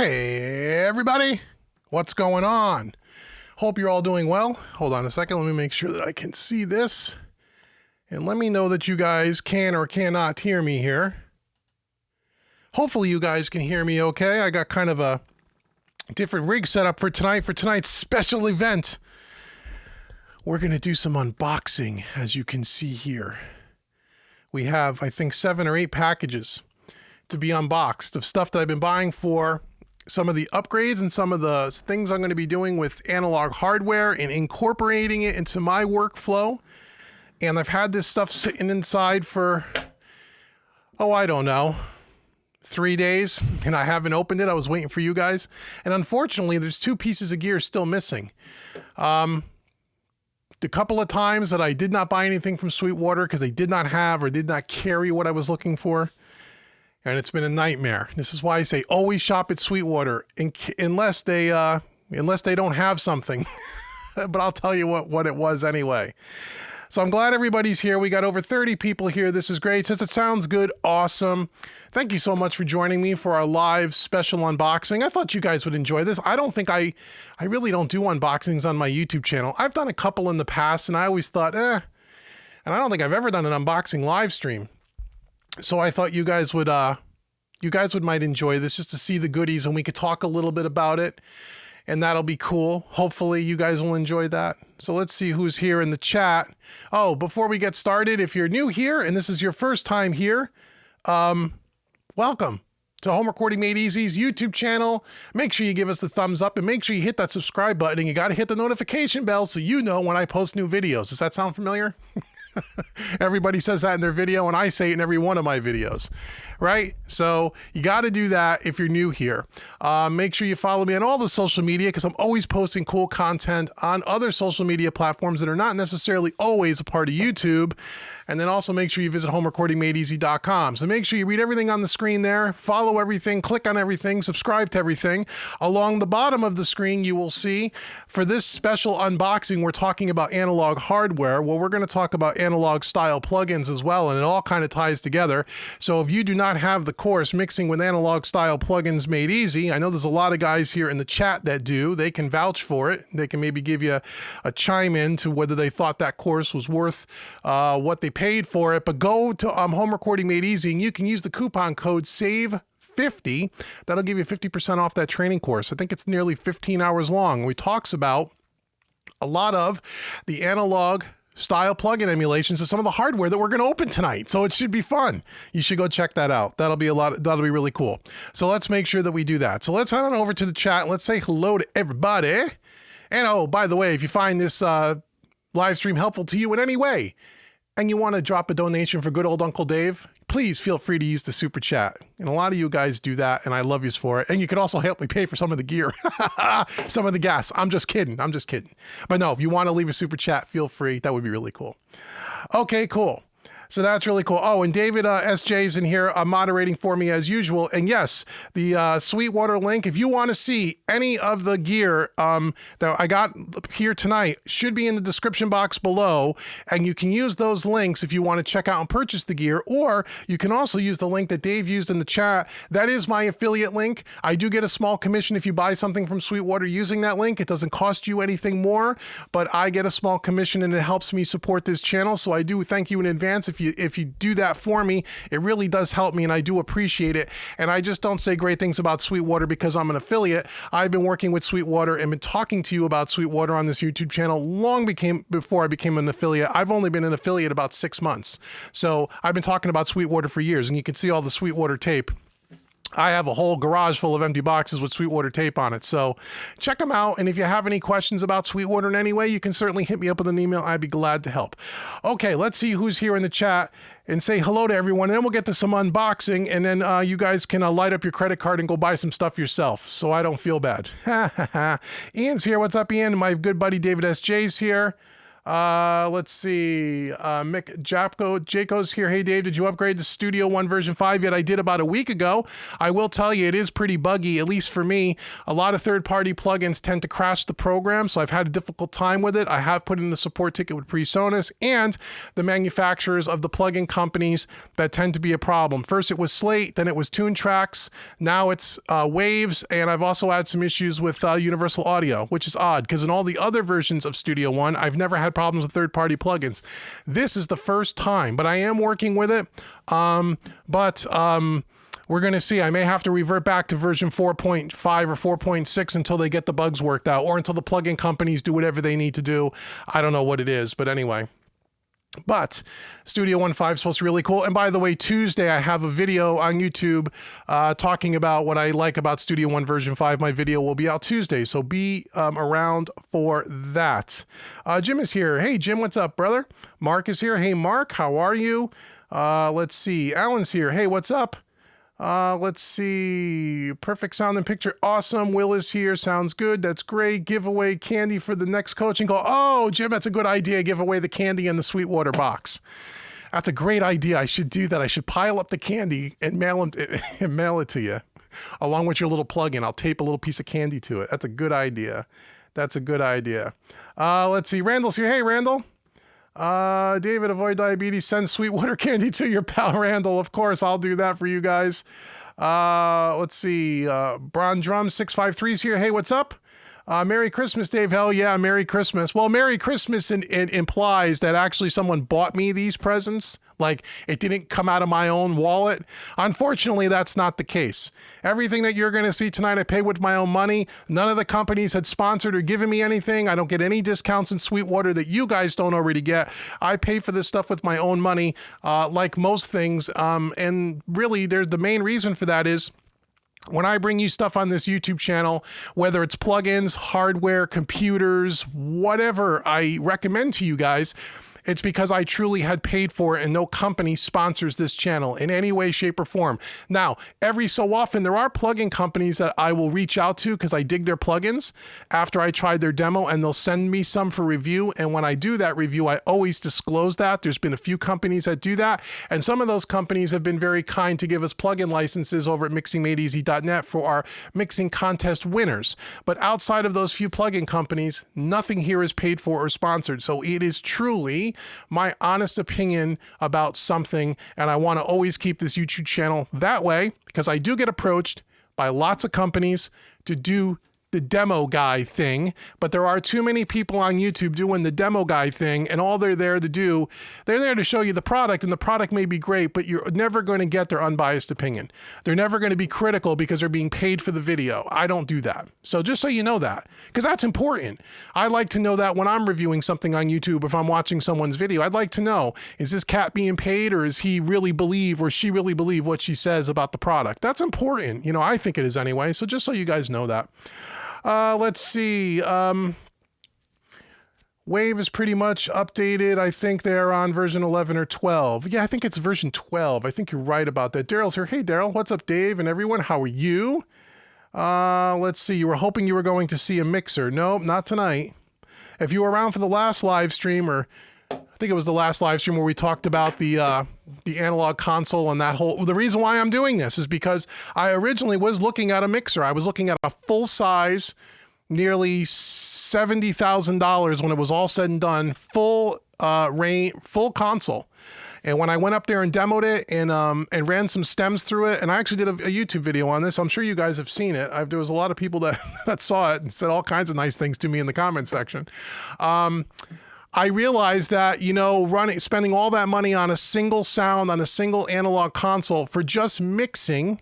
Hey everybody, what's going on? Hope you're all doing well. Hold on a second, let me make sure that I can see this. And let me know that you guys can or cannot hear me here. Hopefully you guys can hear me okay. I got kind of a different rig set up for tonight's special event. We're going to do some unboxing, as you can see here. We have, I think, 7 or 8 packages to be unboxed of stuff that I've been buying for some of the upgrades and some of the things I'm going to be doing with analog hardware and incorporating it into my workflow. And I've had this stuff sitting inside for, I don't know, 3 days, and I haven't opened it. I was waiting for you guys. And unfortunately, there's 2 pieces of gear still missing. The couple of times that I did not buy anything from Sweetwater because they did not have or did not carry what I was looking for. And it's been a nightmare. This is why I say always shop at Sweetwater unless they don't have something. But I'll tell you what it was anyway. So I'm glad everybody's here. We got over 30 people here. This is great. Since it sounds good, awesome. Thank you so much for joining me for our live special unboxing. I thought you guys would enjoy this. I don't think I really don't do unboxings on my YouTube channel. I've done a couple in the past and I always thought, and I don't think I've ever done an unboxing live stream. So I thought you guys would might enjoy this just to see the goodies and we could talk a little bit about it. And that'll be cool. Hopefully you guys will enjoy that. So let's see who's here in the chat. Oh, before we get started, if you're new here and this is your first time here, welcome to Home Recording Made Easy's YouTube channel. Make sure you give us the thumbs up and make sure you hit that subscribe button and you got to hit the notification bell so you know when I post new videos. Does that sound familiar? Everybody says that in their video and I say it in every one of my videos, right? So you got to do that if you're new here. Make sure you follow me on all the social media because I'm always posting cool content on other social media platforms that are not necessarily always a part of YouTube. And then also make sure you visit homerecordingmadeeasy.com. So make sure you read everything on the screen there, follow everything, click on everything, subscribe to everything. Along the bottom of the screen, you will see for this special unboxing, we're talking about analog hardware. Well, we're going to talk about analog style plugins as well, and it all kind of ties together. So if you do not have the course Mixing with Analog Style Plugins Made Easy, I know there's a lot of guys here in the chat that do. They can vouch for it. They can maybe give you a chime in to whether they thought that course was worth what they paid for it. But go to Home Recording Made Easy and you can use the coupon code SAVE50. That'll give you 50% off that training course. I think it's nearly 15 hours long. We talks about a lot of the analog style plugin emulations of some of the hardware that we're going to open tonight. So it should be fun. You should go check that out. That'll be really cool. So let's make sure that we do that. So let's head on over to the chat and let's say hello to everybody. And oh, by the way, if you find this live stream helpful to you in any way and you want to drop a donation for good old Uncle Dave, please feel free to use the super chat. And a lot of you guys do that and I love yous for it. And you can also help me pay for some of the gear, some of the gas. I'm just kidding. But no, if you want to leave a super chat, feel free. That would be really cool. Okay, cool. So that's really cool. Oh, and David SJ's in here moderating for me as usual. And yes, the Sweetwater link, if you want to see any of the gear that I got here tonight, should be in the description box below. And you can use those links if you want to check out and purchase the gear. Or you can also use the link that Dave used in the chat. That is my affiliate link. I do get a small commission if you buy something from Sweetwater using that link. It doesn't cost you anything more, but I get a small commission and it helps me support this channel. So I do thank you in advance if you do that for me. It really does help me and I do appreciate it. And I just don't say great things about Sweetwater because I'm an affiliate. I've been working with Sweetwater and been talking to you about Sweetwater on this YouTube channel before I became an affiliate. I've only been an affiliate about 6 months. So I've been talking about Sweetwater for years and you can see all the Sweetwater tape. I have a whole garage full of empty boxes with Sweetwater tape on it. So check them out. And if you have any questions about Sweetwater in any way, you can certainly hit me up with an email. I'd be glad to help. Okay, let's see who's here in the chat and say hello to everyone. And then we'll get to some unboxing and then you guys can light up your credit card and go buy some stuff yourself so I don't feel bad. Ian's here. What's up, Ian? My good buddy David SJ's here. Let's see. Mick Jaco's here. Hey, Dave, did you upgrade to Studio One version 5 yet? I did about a week ago. I will tell you, it is pretty buggy, at least for me. A lot of third-party plugins tend to crash the program, so I've had a difficult time with it. I have put in the support ticket with PreSonus and the manufacturers of the plugin companies that tend to be a problem. First, it was Slate, then it was Toontracks. Now it's Waves, and I've also had some issues with Universal Audio, which is odd, because in all the other versions of Studio One, I've never had problems with third-party plugins. This is the first time, but I am working with it. We're going to see. I may have to revert back to version 4.5 or 4.6 until they get the bugs worked out, or until the plugin companies do whatever they need to do. I don't know what it is, but anyway. But Studio One 5 is supposed to be really cool. And by the way, Tuesday, I have a video on YouTube talking about what I like about Studio One version 5. My video will be out Tuesday, so be around for that. Jim is here. Hey, Jim, what's up, brother? Mark is here. Hey, Mark, how are you? Let's see. Alan's here. Hey, what's up? Let's see. Perfect sound and picture. Awesome. Will is here. Sounds good. That's great. Give away candy for the next coaching call. Oh, Jim, that's a good idea. Give away the candy in the Sweetwater box. That's a great idea. I should do that. I should pile up the candy and mail it to you along with your little plug-in. I'll tape a little piece of candy to it. That's a good idea. That's a good idea. Let's see. Randall's here. Hey, Randall. David, avoid diabetes. Send Sweetwater candy to your pal Randall. Of course, I'll do that for you guys. Let's see. Bron Drum 653's here. Hey, what's up? Merry Christmas, Dave. Hell yeah, Merry Christmas. Well, Merry Christmas implies that actually someone bought me these presents. Like, it didn't come out of my own wallet. Unfortunately, that's not the case. Everything that you're going to see tonight, I pay with my own money. None of the companies had sponsored or given me anything. I don't get any discounts in Sweetwater that you guys don't already get. I pay for this stuff with my own money, like most things. And really, the main reason for that is, when I bring you stuff on this YouTube channel, whether it's plugins, hardware, computers, whatever I recommend to you guys, it's because I truly had paid for it and no company sponsors this channel in any way, shape, or form. Now, every so often, there are plugin companies that I will reach out to because I dig their plugins after I tried their demo, and they'll send me some for review. And when I do that review, I always disclose that. There's been a few companies that do that, and some of those companies have been very kind to give us plugin licenses over at mixingmadeeasy.net for our mixing contest winners. But outside of those few plugin companies, nothing here is paid for or sponsored. So it is truly my honest opinion about something, and I want to always keep this YouTube channel that way because I do get approached by lots of companies to do the demo guy thing, but there are too many people on YouTube doing the demo guy thing, and all they're there to do, they're there to show you the product, and the product may be great, but you're never going to get their unbiased opinion. They're never going to be critical because they're being paid for the video. I don't do that. So just so you know that, because that's important. I like to know that when I'm reviewing something on YouTube, if I'm watching someone's video, I'd like to know, is this cat being paid, or is he really believe, or she really believe what she says about the product? That's important. You know, I think it is anyway. So just so you guys know that. Let's see. Wave is pretty much updated. I think they're on version 11 or 12. Yeah, I think it's version 12. I think you're right about that. Daryl's here. Hey, Daryl. What's up, Dave and everyone? How are you? Let's see. You were hoping you were going to see a mixer. Nope, not tonight. If you were around for the last live stream, or I think it was the last live stream where we talked about the analog console and that whole, the reason why I'm doing this is because I originally was looking at a mixer. I was looking at a full size, nearly $70,000 when it was all said and done, full console. And when I went up there and demoed it and ran some stems through it, and I actually did a YouTube video on this. I'm sure you guys have seen it. There was a lot of people that saw it and said all kinds of nice things to me in the comment section. I realized that, you know, spending all that money on a single sound, on a single analog console for just mixing,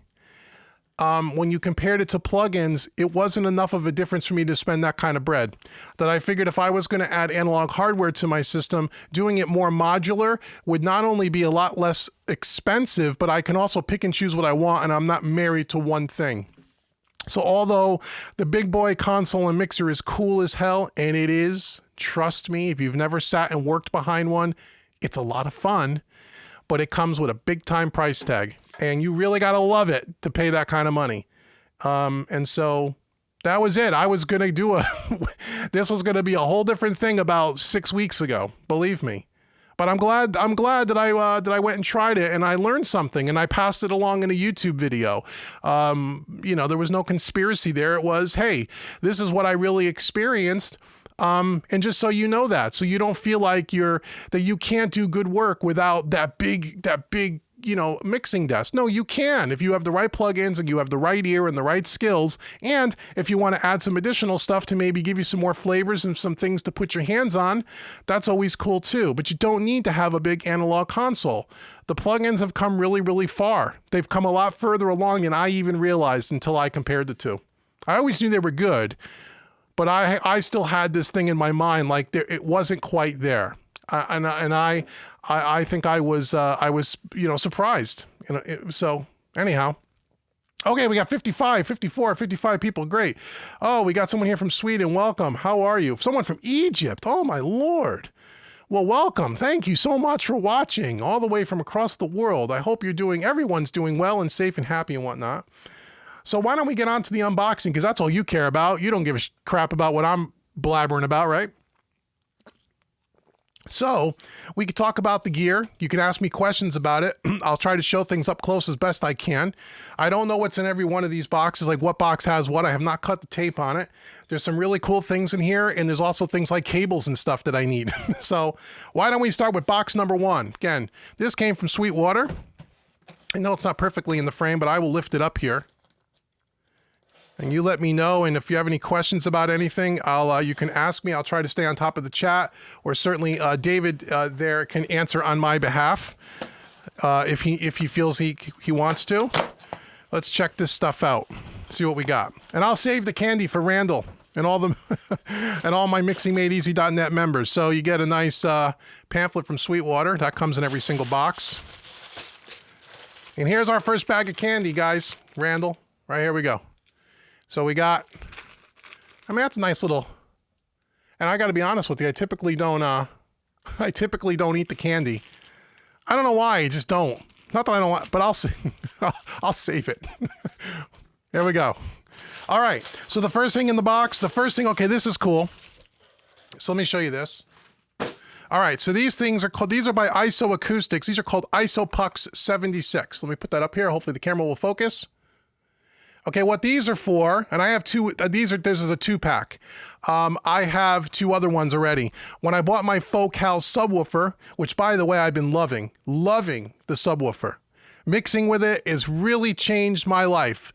when you compared it to plugins, it wasn't enough of a difference for me to spend that kind of bread. That I figured if I was going to add analog hardware to my system, doing it more modular would not only be a lot less expensive, but I can also pick and choose what I want, and I'm not married to one thing. So although the big boy console and mixer is cool as hell, and it is, trust me, if you've never sat and worked behind one, it's a lot of fun, but it comes with a big time price tag, and you really got to love it to pay that kind of money. And so That was it. I was going to do this was going to be a whole different thing about 6 weeks ago, believe me. But I'm glad that I went and tried it, and I learned something, and I passed it along in a YouTube video. You know, there was no conspiracy there. It was, hey, this is what I really experienced. And just so you know that, so you don't feel like that you can't do good work without that big, you know, mixing desk. No, you can if you have the right plugins and you have the right ear and the right skills. And if you want to add some additional stuff to maybe give you some more flavors and some things to put your hands on, that's always cool too. But you don't need to have a big analog console. The plugins have come really, really far. They've come a lot further along than I even realized until I compared the two. I always knew they were good, but I still had this thing in my mind like it wasn't quite there. I think I was you know, surprised. You know, so anyhow, okay, we got 55 people. Great. Oh, we got someone here from Sweden. Welcome. How are you? Someone from Egypt. Oh my Lord. Well, welcome. Thank you so much for watching all the way from across the world. I hope everyone's doing well and safe and happy and whatnot. So why don't we get on to the unboxing? Because that's all you care about. You don't give a crap about what I'm blabbering about, right? So we could talk about the gear. You can ask me questions about it. I'll try to show things up close as best I can. I don't know what's in every one of these boxes, like what box has what. I have not cut the tape on it. There's some really cool things in here, and there's also things like cables and stuff that I need. So why don't we start with box number 1? Again, this came from Sweetwater. I know it's not perfectly in the frame, but I will lift it up here. And you let me know, and if you have any questions about anything, you can ask me. I'll try to stay on top of the chat, or certainly David there can answer on my behalf if he feels he wants to. Let's check this stuff out, see what we got, and I'll save the candy for Randall and all the and all my MixingMadeEasy.net members. So you get a nice pamphlet from Sweetwater that comes in every single box. And here's our first bag of candy, guys. Randall, right here we go. So we got, I mean, that's a nice little, and I got to be honest with you, I typically don't eat the candy. I don't know why, I just don't. Not that I don't want, but I'll save it. There we go. All right, so the first thing in the box, okay, this is cool. So let me show you this. All right, so these things are called, these are by IsoAcoustics. These are called IsoPucks 76. Let me put that up here. Hopefully the camera will focus. Okay, what these are for, and I have two, this is a 2-pack. I have 2 other ones already. When I bought my Focal subwoofer, which by the way, I've been loving the subwoofer. Mixing with it has really changed my life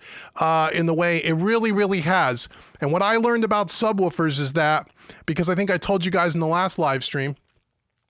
in the way it really, really has. And what I learned about subwoofers is that, because I think I told you guys in the last live stream,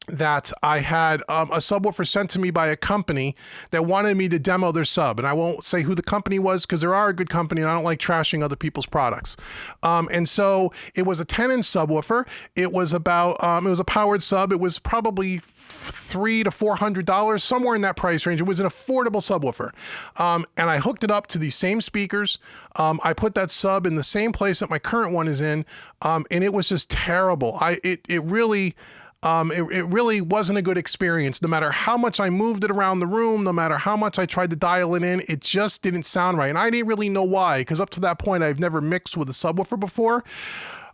that I had a subwoofer sent to me by a company that wanted me to demo their sub. And I won't say who the company was because there are a good company and I don't like trashing other people's products. And so it was a 10-inch subwoofer. It was about, it was a powered sub. It was probably $300 to $400, somewhere in that price range. It was an affordable subwoofer. And I hooked it up to these same speakers. I put that sub in the same place that my current one is in. And it was just terrible. It really wasn't a good experience. No matter how much I moved it around the room, no matter how much I tried to dial it in, it just didn't sound right. And I didn't really know why, because up to that point, I've never mixed with a subwoofer before.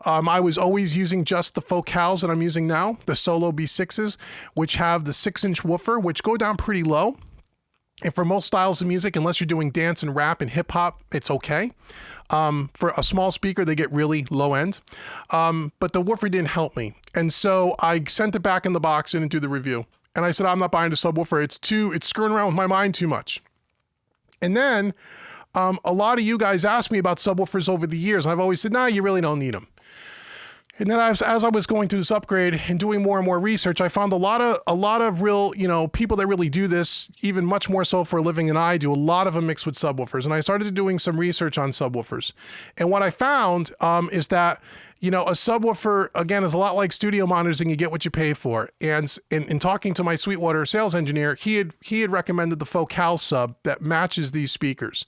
I was always using just the Focals that I'm using now, the Solo B6s, which have the 6-inch woofer, which go down pretty low. And for most styles of music, unless you're doing dance and rap and hip hop, it's okay. For a small speaker, they get really low end. But the woofer didn't help me. And so I sent it back in the box and didn't do the review. And I said, I'm not buying a subwoofer. It's screwing around with my mind too much. And then a lot of you guys asked me about subwoofers over the years. And I've always said, nah, you really don't need them. And then as I was going through this upgrade and doing more and more research, I found a lot of real, people that really do this, even much more so for a living than I do. A lot of them mix with subwoofers. And I started doing some research on subwoofers. And what I found is that, a subwoofer, again, is a lot like studio monitors and you get what you pay for. And in talking to my Sweetwater sales engineer, he had recommended the Focal sub that matches these speakers.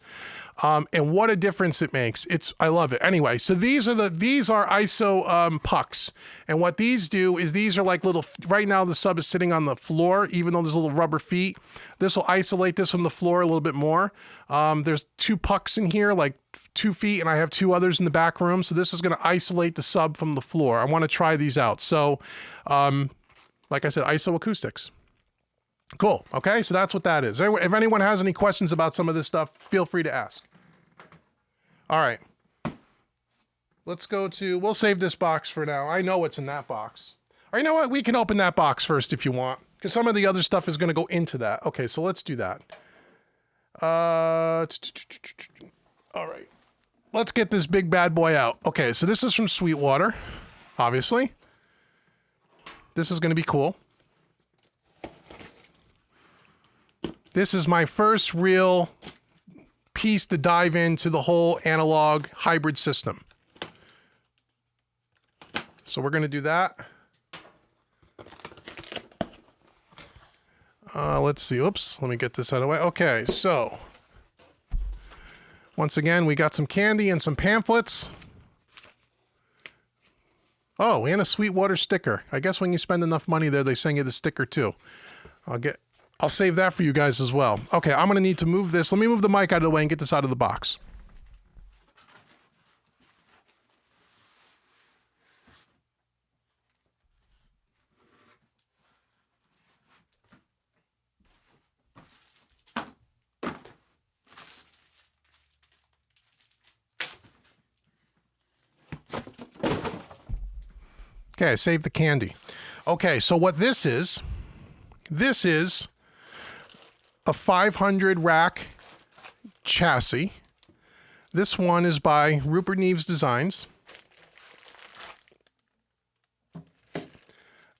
And what a difference it makes. I love it. Anyway, so these are ISO pucks. And what these do is these are like little, right now the sub is sitting on the floor, even though there's little rubber feet. This will isolate this from the floor a little bit more. There's 2 pucks in here, like 2 feet, and I have 2 others in the back room. So this is going to isolate the sub from the floor. I want to try these out. So, like I said, IsoAcoustics. Cool. Okay, so that's what that is. If anyone has any questions about some of this stuff, feel free to ask. All right. Let's go to, we'll save this box for now. I know what's in that box. Or you know what? We can open that box first if you want, because some of the other stuff is going to go into that. Okay, so let's do that. All right. Let's get this big bad boy out. Okay, so this is from Sweetwater, obviously. This is going to be cool. This is my first real piece to dive into the whole analog hybrid system. So we're going to do that. Let's see. Oops. Let me get this out of the way. Okay. So once again, we got some candy and some pamphlets. Oh, and a Sweetwater sticker. I guess when you spend enough money there, they send you the sticker too. I'll save that for you guys as well. Okay, I'm going to need to move this. Let me move the mic out of the way and get this out of the box. Okay, I saved the candy. Okay, so what this is a 500 rack chassis. This one is by Rupert Neve's Designs.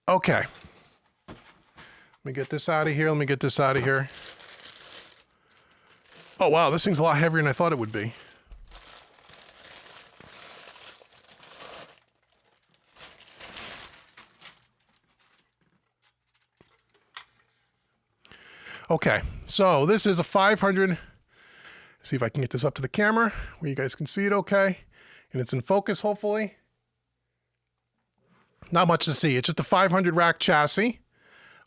Okay. Let me get this out of here. Oh, wow, this thing's a lot heavier than I thought it would be. Okay, so this is a 500, see if I can get this up to the camera where you guys can see it okay. And it's in focus, hopefully. Not much to see, it's just a 500 rack chassis.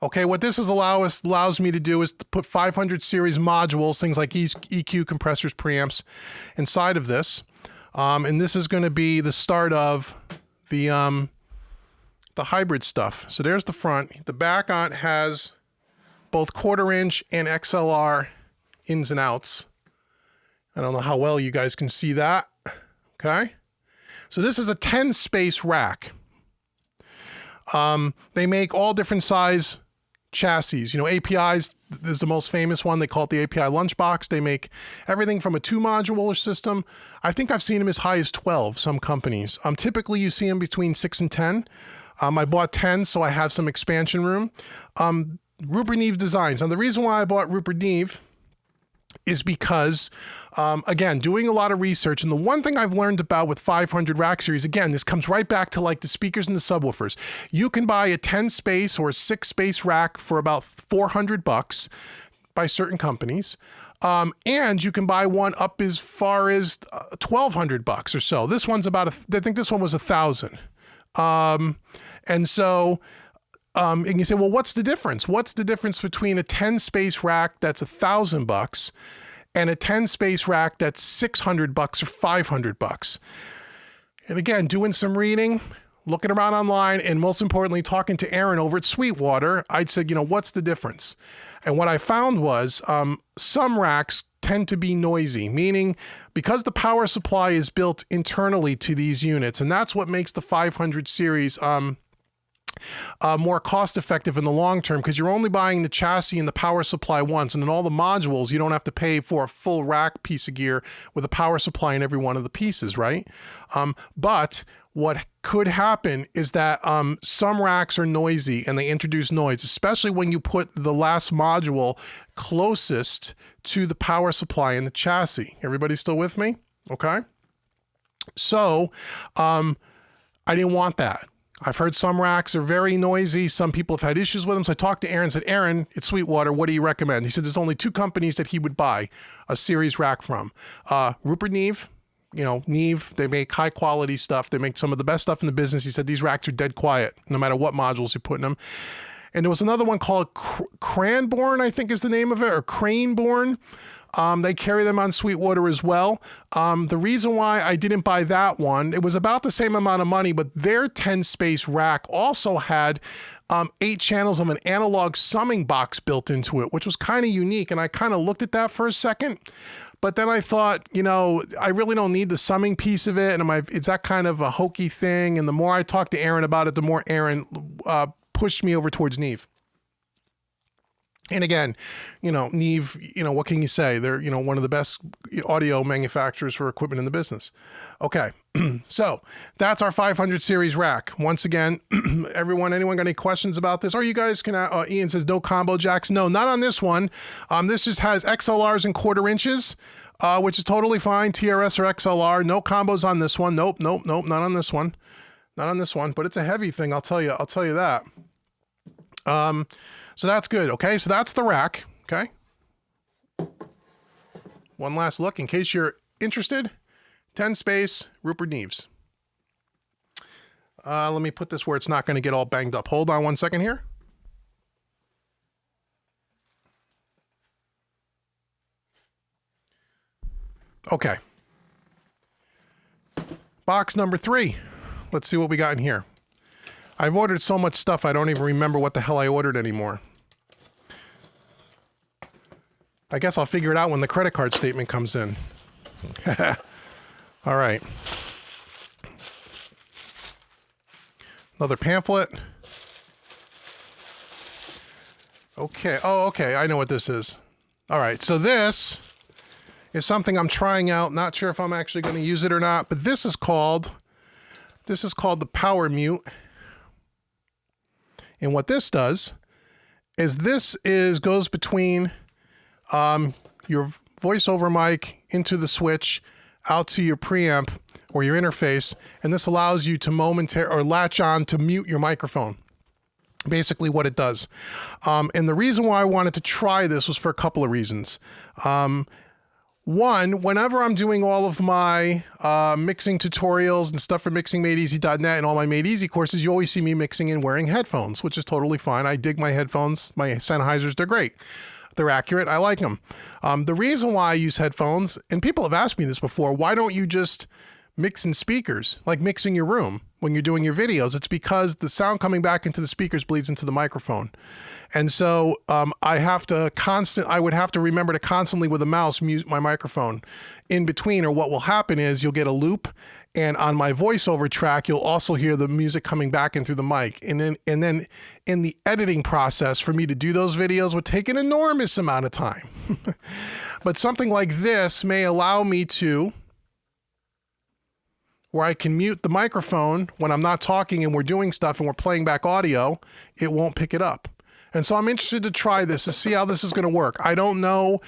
Okay, what this allows me to do is to put 500 series modules, things like EQ, compressors, preamps, inside of this. And this is gonna be the start of the hybrid stuff. So there's the front. The back on it has both 1/4 inch and XLR ins and outs. I don't know how well you guys can see that. Okay. So this is a 10 space rack. They make all different size chassis. You know, APIs is the most famous one. They call it the API lunchbox. They make everything from a 2 modular system. I think I've seen them as high as 12, some companies. Typically you see them between 6 and 10. I bought 10, so I have some expansion room. Rupert Neve Designs. Now, the reason why I bought Rupert Neve is because, again, doing a lot of research, and the one thing I've learned about with 500 rack series, again, this comes right back to like the speakers and the subwoofers. You can buy a 10 space or a 6 space rack for about $400 by certain companies. And you can buy one up as far as $1,200 or so. This one's about, I think this one was $1,000. And so, and you say, well, what's the difference? What's the difference between a 10 space rack that's $1,000 and a 10 space rack that's $600 or $500? And again, doing some reading, looking around online, and most importantly, talking to Aaron over at Sweetwater, I'd said, you know, what's the difference? And what I found was some racks tend to be noisy, meaning because the power supply is built internally to these units, and that's what makes the 500 series more cost effective in the long term, because you're only buying the chassis and the power supply once, and then all the modules, you don't have to pay for a full rack piece of gear with a power supply in every one of the pieces, right? But what could happen is that some racks are noisy and they introduce noise, especially when you put the last module closest to the power supply in the chassis. Everybody still with me? Okay. So I didn't want that. I've heard some racks are very noisy. Some people have had issues with them. So I talked to Aaron and said, Aaron, it's Sweetwater. What do you recommend? He said, there's only 2 companies that he would buy a series rack from. Rupert Neve, Neve, they make high quality stuff. They make some of the best stuff in the business. He said, these racks are dead quiet, no matter what modules you put in them. And there was another one called Cranborn, I think is the name of it, or Craneborn. They carry them on Sweetwater as well. The reason why I didn't buy that one, it was about the same amount of money, but their 10-space rack also had 8 channels of an analog summing box built into it, which was kind of unique. And I kind of looked at that for a second, but then I thought, I really don't need the summing piece of it. And is that kind of a hokey thing? And the more I talked to Aaron about it, the more Aaron pushed me over towards Neve. And again, Neve, what can you say? They're, one of the best audio manufacturers for equipment in the business. Okay. So that's our 500 series rack. Once again, anyone got any questions about this? Or you guys can, Ian says no combo jacks. No, not on this one. This just has XLRs and 1/4 inches, which is totally fine. TRS or XLR, no combos on this one. Nope. Not on this one. Not on this one, but it's a heavy thing. I'll tell you that. So that's good. Okay. So that's the rack. Okay. One last look in case you're interested. 10-space Rupert Neves. Let me put this where it's not going to get all banged up. Hold on one second here. Okay. Box number 3. Let's see what we got in here. I've ordered so much stuff I don't even remember what the hell I ordered anymore. I guess I'll figure it out when the credit card statement comes in. All right. Another pamphlet. Okay. Oh, okay. I know what this is. All right. So this is something I'm trying out. Not sure if I'm actually going to use it or not, but this is called the Power Mute. And what this does is goes between your voiceover mic into the switch out to your preamp or your interface, and this allows you to latch on to mute your microphone. Basically what it does. And the reason why I wanted to try this was for a couple of reasons. One, whenever I'm doing all of my mixing tutorials and stuff for mixingmadeeasy.net and all my Made Easy courses, you always see me mixing and wearing headphones, which is totally fine. I dig my headphones, my Sennheisers, they're great. They're accurate. I like them. The reason why I use headphones, and people have asked me this before, why don't you just mix in speakers, like mixing your room when you're doing your videos? It's because the sound coming back into the speakers bleeds into the microphone. And so I would have to remember to constantly with a mouse mute my microphone in between, or what will happen is you'll get a loop, and on my voiceover track, you'll also hear the music coming back in through the mic. And then in the editing process for me to do those videos would take an enormous amount of time. But something like this may allow me to, where I can mute the microphone when I'm not talking and we're doing stuff and we're playing back audio, it won't pick it up. And so I'm interested to try this to see how this is going to work. I don't know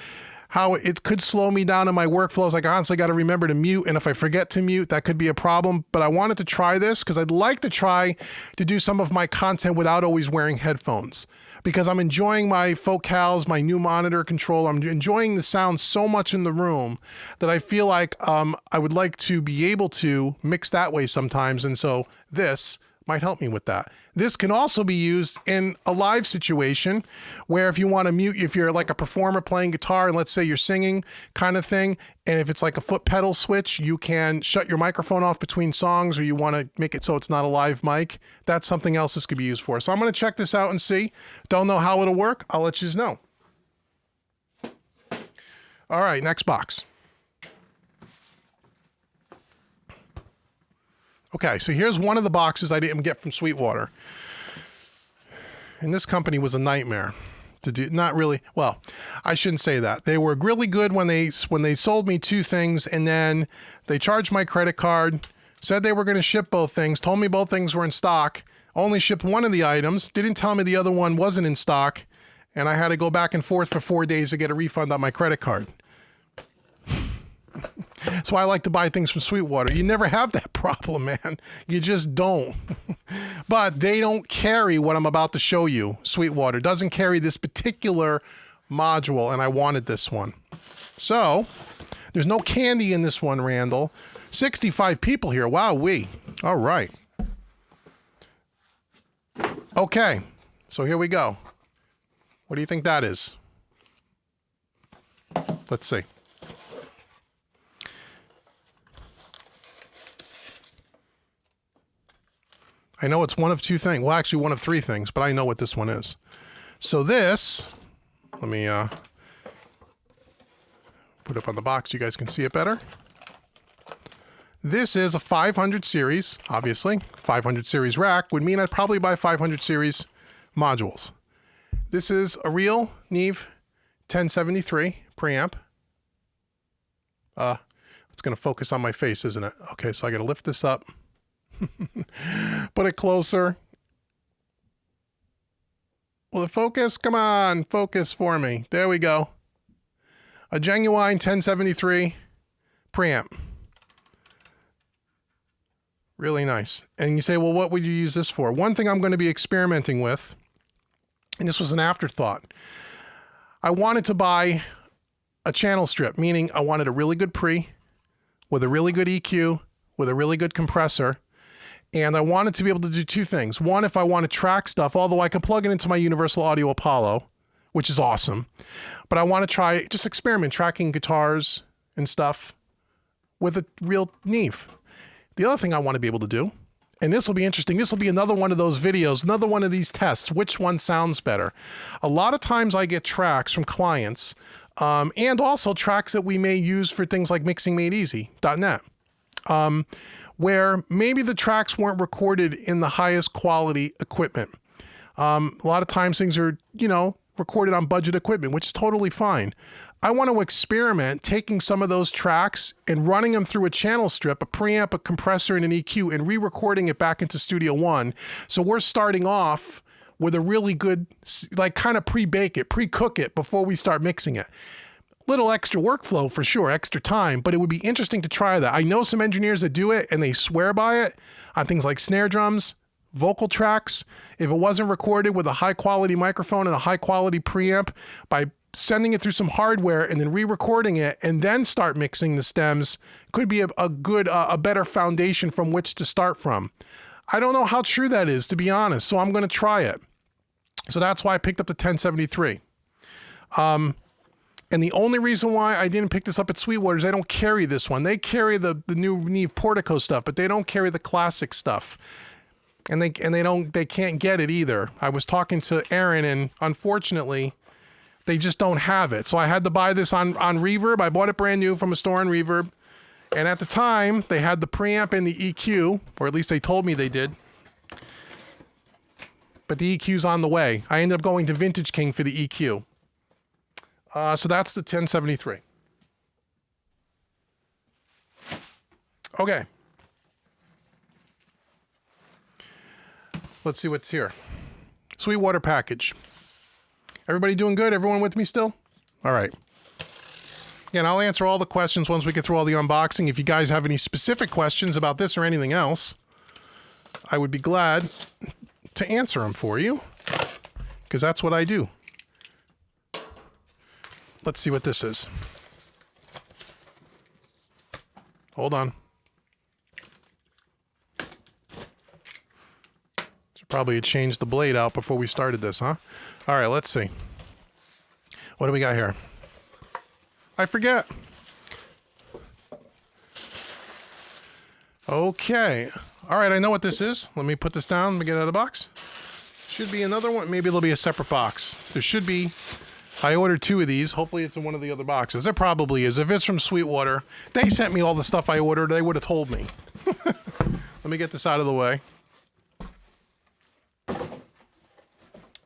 how it could slow me down in my workflows. I constantly got to remember to mute. And if I forget to mute, that could be a problem. But I wanted to try this because I'd like to try to do some of my content without always wearing headphones, because I'm enjoying my focals, my new monitor control. I'm enjoying the sound so much in the room that I feel like I would like to be able to mix that way sometimes. And so this might help me with that. This can also be used in a live situation where if you want to mute, if you're like a performer playing guitar and let's say you're singing kind of thing, and if it's like a foot pedal switch, you can shut your microphone off between songs, or you want to make it so it's not a live mic. That's something else this could be used for. So I'm going to check this out and see. Don't know how it'll work. I'll let you know. All right, next box. Okay, so here's one of the boxes I didn't get from Sweetwater. And this company was a nightmare to do. Not really. Well, I shouldn't say that. They were really good when they sold me 2 things, and then they charged my credit card, said they were going to ship both things, told me both things were in stock, only shipped one of the items, didn't tell me the other one wasn't in stock, and I had to go back and forth for 4 days to get a refund on my credit card. That's why I like to buy things from Sweetwater. You never have that problem, man. You just don't. But they don't carry what I'm about to show you. Sweetwater doesn't carry this particular module, and I wanted this one. So there's no candy in this one, Randall. 65 people here. Wow-wee. All right. Okay, so here we go. What do you think that is? Let's see. I know it's one of two things. Well, actually one of three things, but I know what this one is. So this, let me put it up on the box so you guys can see it better. This is a 500 series, obviously. 500 series rack would mean I'd probably buy 500 series modules. This is a real Neve 1073 preamp. It's going to focus on my face, isn't it? Okay, so I got to lift this up. Put it closer. Will it focus? Come on, focus for me. There we go. A genuine 1073 preamp. Really nice. And you say, well, what would you use this for? One thing I'm going to be experimenting with, and this was an afterthought. I wanted to buy a channel strip, meaning I wanted a really good pre with a really good EQ, with a really good compressor. And I wanted to be able to do two things. One, if I want to track stuff, although I can plug it into my Universal Audio Apollo, which is awesome. But I want to try, just experiment tracking guitars and stuff with a real Neve. The other thing I want to be able to do, and this will be interesting, this will be another one of those videos, another one of these tests, which one sounds better. A lot of times I get tracks from clients, and also tracks that we may use for things like mixingmadeeasy.net, where maybe the tracks weren't recorded in the highest quality equipment. A lot of times things are, recorded on budget equipment, which is totally fine. I want to experiment taking some of those tracks and running them through a channel strip, a preamp, a compressor, and an EQ, and re-recording it back into Studio One. So we're starting off with a really good, like kind of pre-bake it, pre-cook it before we start mixing it. Little extra workflow for sure, extra time, but it would be interesting to try that. I know some engineers that do it and they swear by it on things like snare drums, vocal tracks. If it wasn't recorded with a high quality microphone and a high quality preamp, by sending it through some hardware and then re-recording it and then start mixing the stems could be a better foundation from which to start from. I don't know how true that is, to be honest, so I'm going to try it. So that's why I picked up the 1073. And the only reason why I didn't pick this up at Sweetwater is they don't carry this one. They carry the new Neve Portico stuff, but they don't carry the classic stuff. And they can't get it either. I was talking to Aaron, and unfortunately, they just don't have it. So I had to buy this on Reverb. I bought it brand new from a store on Reverb. And at the time, they had the preamp and the EQ, or at least they told me they did. But the EQ's on the way. I ended up going to Vintage King for the EQ. So that's the 1073. Okay. Let's see what's here. Sweetwater package. Everybody doing good? Everyone with me still? All right. Again, I'll answer all the questions once we get through all the unboxing. If you guys have any specific questions about this or anything else, I would be glad to answer them for you, because that's what I do. Let's see what this is. Hold on. Should probably change the blade out before we started this, huh? All right, let's see. What do we got here? I forget. Okay. All right, I know what this is. Let me put this down. Let me get it out of the box. Should be another one. Maybe there'll be a separate box. There should be. I ordered 2 of these. Hopefully it's in one of the other boxes. It probably is. If it's from Sweetwater, they sent me all the stuff I ordered. They would have told me. Let me get this out of the way.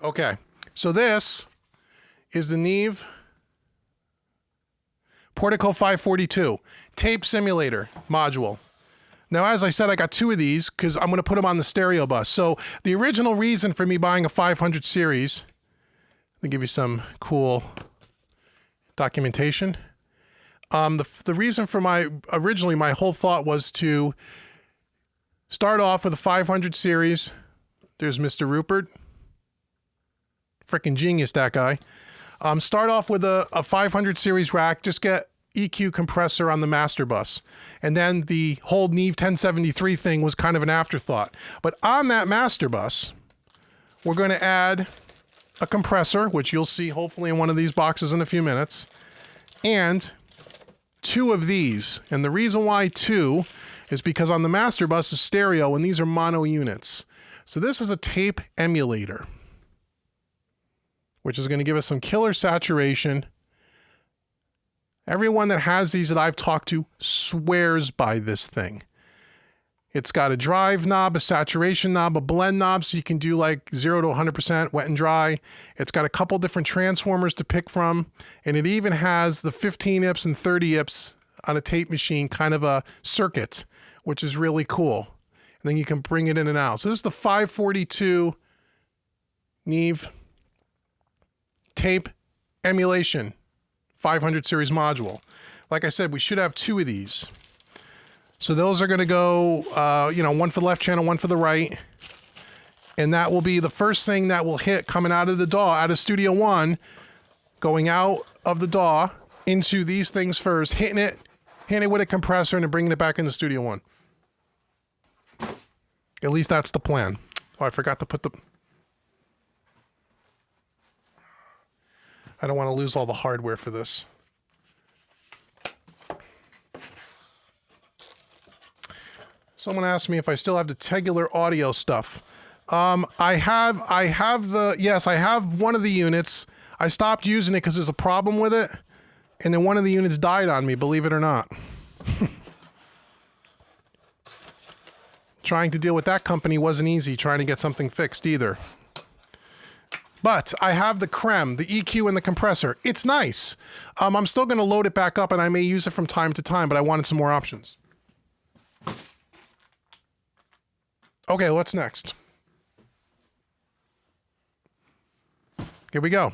Okay. So this is the Neve Portico 542 tape simulator module. Now, as I said, I got 2 of these because I'm going to put them on the stereo bus. So the original reason for me buying a 500 series, let me give you some cool documentation. The reason for originally my whole thought was to start off with a 500 series. There's Mr. Rupert. Freaking genius, that guy. Start off with a 500 series rack. Just get EQ compressor on the master bus. And then the whole Neve 1073 thing was kind of an afterthought. But on that master bus, we're going to add a compressor, which you'll see hopefully in one of these boxes in a few minutes, and 2 of these. And the reason why 2 is because on the master bus is stereo and these are mono units. So this is a tape emulator, which is going to give us some killer saturation. Everyone that has these that I've talked to swears by this thing. It's got a drive knob, a saturation knob, a blend knob, so you can do like 0 to 100% wet and dry. It's got a couple different transformers to pick from, and it even has the 15 IPS and 30 IPS on a tape machine, kind of a circuit, which is really cool. And then you can bring it in and out. So this is the 542 Neve tape emulation 500 series module. Like I said, we should have 2 of these. So those are going to go, one for the left channel, one for the right. And that will be the first thing that will hit coming out of the DAW, out of Studio One, going out of the DAW into these things first, hitting it with a compressor and then bringing it back into Studio One. At least that's the plan. Oh, I forgot to put the... I don't want to lose all the hardware for this. Someone asked me if I still have the Tegular audio stuff. I have one of the units. I stopped using it because there's a problem with it. And then one of the units died on me, believe it or not. Trying to deal with that company wasn't easy, trying to get something fixed either. But I have the creme, the EQ and the compressor. It's nice. I'm still going to load it back up and I may use it from time to time, but I wanted some more options. Okay, what's next? Here we go.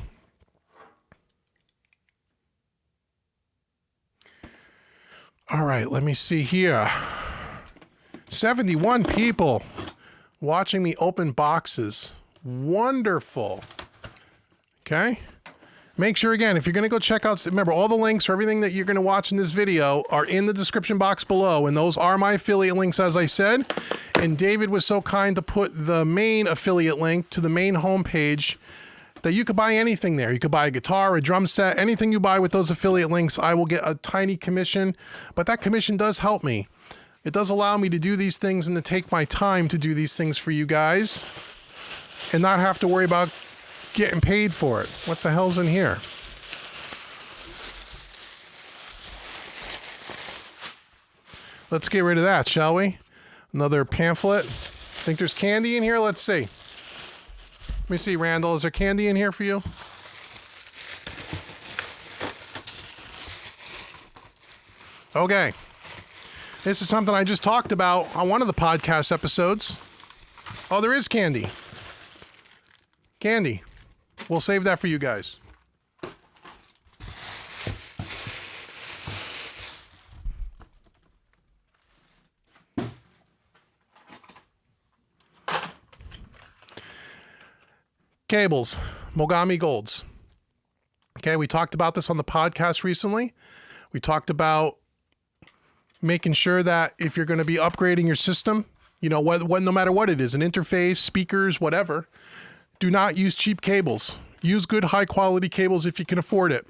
All right, let me see here. 71 people watching me open boxes. Wonderful. Okay. Make sure, again, if you're going to go check out, remember, all the links for everything that you're going to watch in this video are in the description box below, and those are my affiliate links, as I said. And David was so kind to put the main affiliate link to the main homepage that you could buy anything there. You could buy a guitar, a drum set, anything you buy with those affiliate links. I will get a tiny commission, but that commission does help me. It does allow me to do these things and to take my time to do these things for you guys and not have to worry about getting paid for it. What the hell's in here? Let's get rid of that, shall we? Another pamphlet. Think there's candy in here? Let's see. Let me see, Randall. Is there candy in here for you? Okay. This is something I just talked about on one of the podcast episodes. Oh, there is candy. Candy. We'll save that for you guys. Cables, Mogami Golds. Okay, we talked about this on the podcast recently. We talked about making sure that if you're going to be upgrading your system, you know, no matter what it is, an interface, speakers, whatever, do not use cheap cables. Use good high quality cables if you can afford it.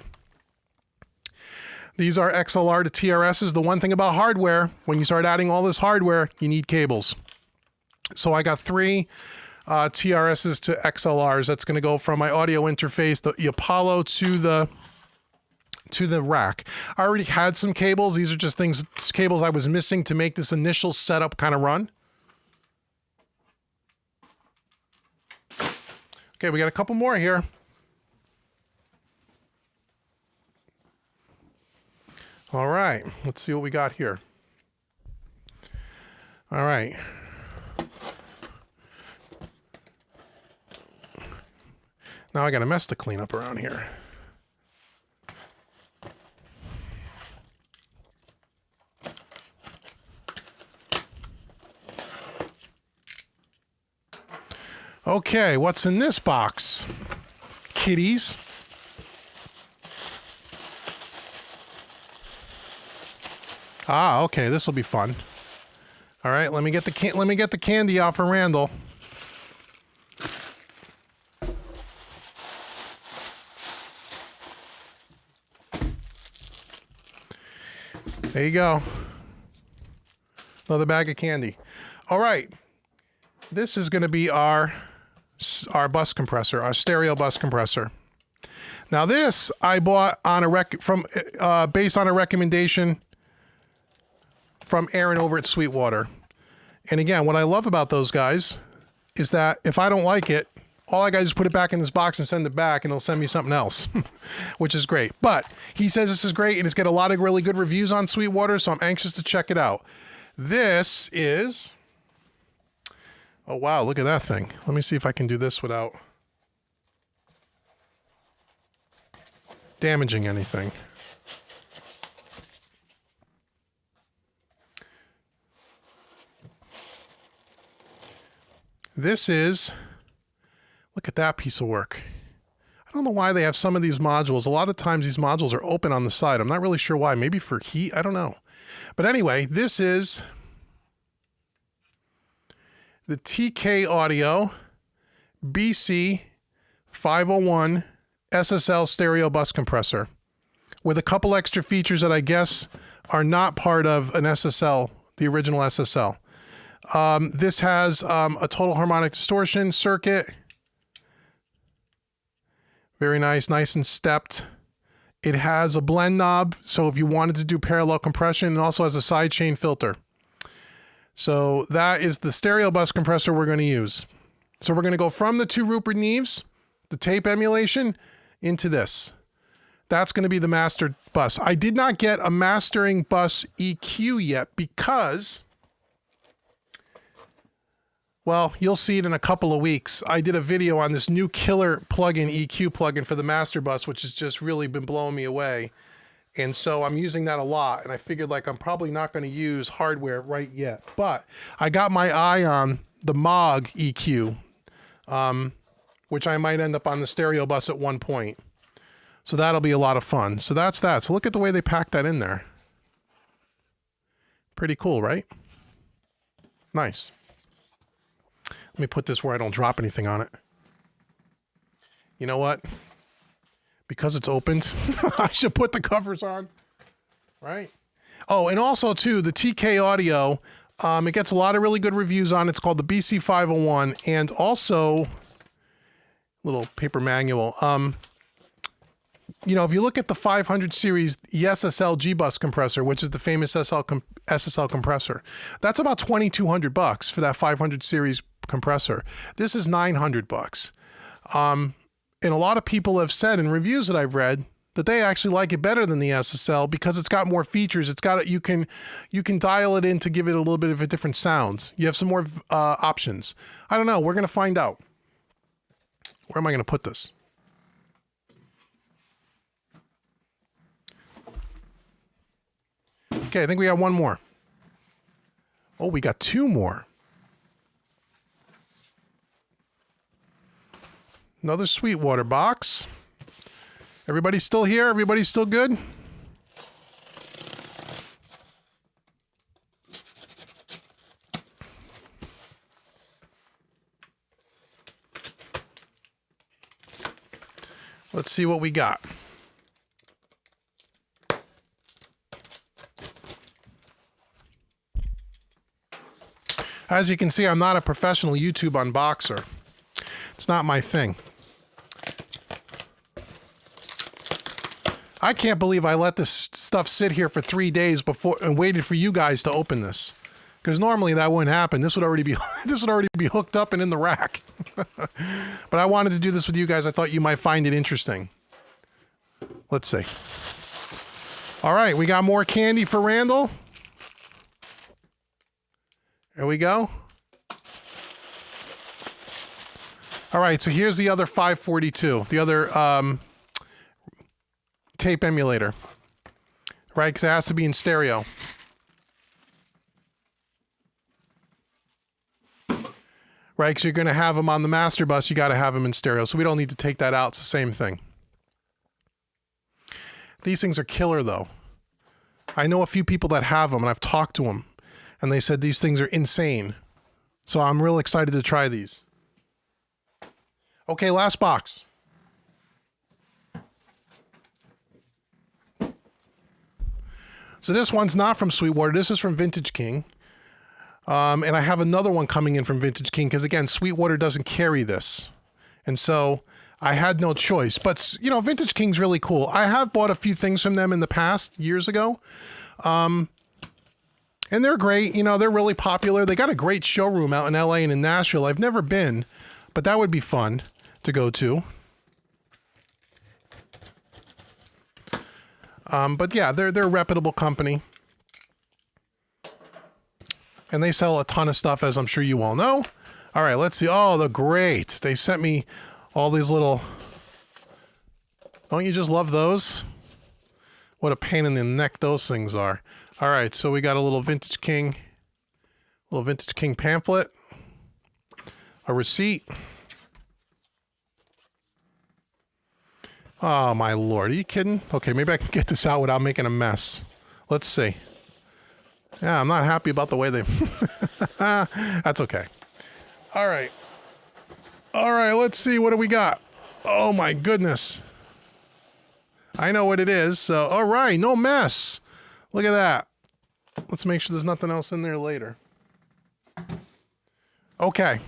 These are XLR to TRSs. The one thing about hardware, when you start adding all this hardware, you need cables. So I got 3 TRSs to XLRs. That's going to go from my audio interface, the Apollo, to the rack. I already had some cables. These are just cables I was missing to make this initial setup kind of run. Okay, we got a couple more here. All right, let's see what we got here. All right. Now I got a mess to clean up around here. Okay, what's in this box? Kitties. Ah, okay, this will be fun. All right, let me get the candy out for Randall. There you go. Another bag of candy. All right. This is going to be our bus compressor, our stereo bus compressor. Now this I bought on based on a recommendation from Aaron over at Sweetwater. And again, what I love about those guys is that if I don't like it, all I got to do is put it back in this box and send it back, and they'll send me something else, which is great. But he says this is great, and it's got a lot of really good reviews on Sweetwater, so I'm anxious to check it out. This is... Oh, wow, look at that thing. Let me see if I can do this without damaging anything. This is... Look at that piece of work. I don't know why they have some of these modules. A lot of times these modules are open on the side. I'm not really sure why. Maybe for heat? I don't know. But anyway, this is the TK Audio BC 501 SSL stereo bus compressor with a couple extra features that I guess are not part of an SSL, the original SSL. This has a total harmonic distortion circuit. Very nice, nice and stepped. It has a blend knob, so if you wanted to do parallel compression, it also has a sidechain filter. So that is the stereo bus compressor we're going to use. So we're going to go from the two Rupert Neves, the tape emulation, into this. That's going to be the mastered bus. I did not get a mastering bus EQ yet because... Well, you'll see it in a couple of weeks. I did a video on this new killer plugin, EQ plugin for the master bus, which has just really been blowing me away. And so I'm using that a lot. And I figured like I'm probably not going to use hardware right yet. But I got my eye on the Mog EQ, which I might end up on the stereo bus at one point. So that'll be a lot of fun. So that's that. So look at the way they packed that in there. Pretty cool, right? Nice. Let me put this where I don't drop anything on it. You know what? Because it's opened, I should put the covers on, right? Oh, and also too, the TK Audio, it gets a lot of really good reviews on it. It's called the BC 501, and also little paper manual. You know, if you look at the 500 series SSL G-Bus compressor, which is the famous SSL compressor, that's about $2,200 for that 500 series compressor. This is $900. And a lot of people have said in reviews that I've read that they actually like it better than the SSL because it's got more features. It's got you can dial it in to give it a little bit of a different sounds. You have some more options. I don't know. We're going to find out. Where am I going to put this? Okay, I think we got one more. Oh, we got two more. Another Sweetwater box. Everybody's still here? Everybody's still good? Let's see what we got. As you can see, I'm not a professional YouTube unboxer. It's not my thing. I can't believe I let this stuff sit here for 3 days before and waited for you guys to open this. Because normally that wouldn't happen. This would already be hooked up and in the rack. But I wanted to do this with you guys. I thought you might find it interesting. Let's see. All right, we got more candy for Randall. There we go. All right, so here's the other 542, the other tape emulator, right? Because it has to be in right? Because you're going to have them on the master bus. You got to have them in stereo. So we don't need to take that out. It's the same thing. These things are killer, though. I know a few people that have them, and I've talked to them, and they said these things are insane. So I'm real excited to try these. Okay, last box. So this one's not from Sweetwater. This is from Vintage King. And I have another one coming in from Vintage King because, again, Sweetwater doesn't carry this. And so I had no choice. But, you know, Vintage King's really cool. I have bought a few things from them in the past, years ago. And they're great. You know, they're really popular. They got a great showroom out in LA and in Nashville. I've never been, but that would be fun to go to. But yeah, they're a reputable company. And they sell a ton of stuff, as I'm sure you all know. All right, let's see. Oh, they're great. They sent me all these little... Don't you just love those? What a pain in the neck those things are. All right, so we got a little Vintage King pamphlet, a receipt. Oh, my Lord. Are you kidding? Okay, maybe I can get this out without making a mess. Let's see. Yeah, I'm not happy about the way they... That's okay. All right. All right, let's see. What do we got? Oh, my goodness. I know what it is. So, all right, no mess. Look at that. Let's make sure there's nothing else in there later. Okay.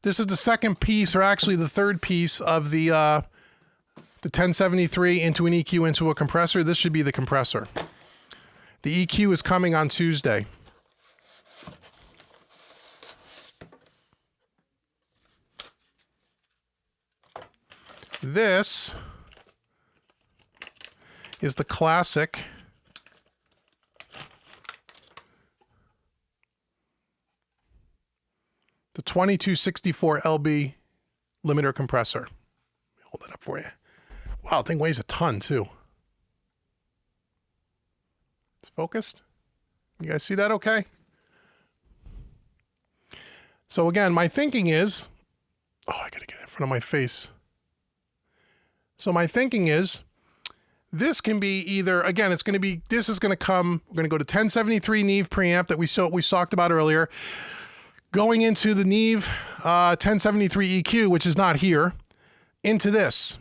This is the second piece, or actually the third piece of the 1073 into an EQ into a compressor. This should be the compressor. The EQ is coming on Tuesday. This is the classic the 2264 LB limiter compressor. Hold that up for you. Wow, the thing weighs a ton too. It's focused. You guys see that okay? So again, my thinking is, oh, I gotta get it in front of my face. So my thinking is, this can be either, again, it's going to be, this is going to come, we're going to go to 1073 Neve preamp that we talked about earlier, going into the Neve 1073 EQ, which is not here, into this.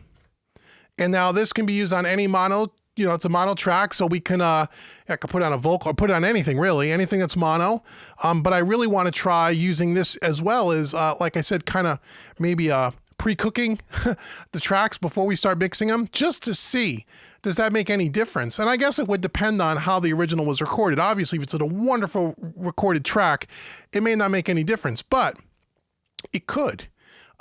And now this can be used on any mono, you know, it's a mono track, so we can, I could put on a vocal, or put it on anything really, anything that's mono. But I really want to try using this as well as, like I said, kind of maybe pre-cooking the tracks before we start mixing them, just to see, does that make any difference? And I guess it would depend on how the original was recorded. Obviously, if it's a wonderful recorded track, it may not make any difference, but it could.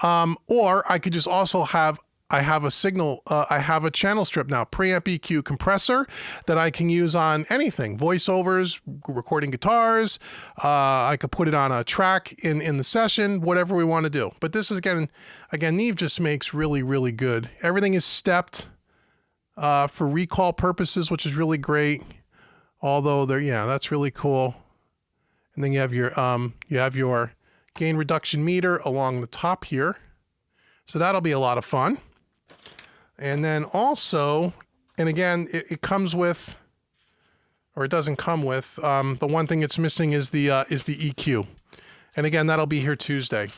Or I could just also have, I have a signal, I have a channel strip now, preamp EQ compressor that I can use on anything, voiceovers, recording guitars. I could put it on a track in the session, whatever we want to do. But this is, again, Neve just makes really, really good. Everything is stepped for recall purposes, which is really great. Although yeah, that's really cool. And then you have your gain reduction meter along the top here. So that'll be a lot of fun. And then also, and again, it comes with, or it doesn't come with, the one thing it's missing is the EQ. And again, that'll be here Tuesday.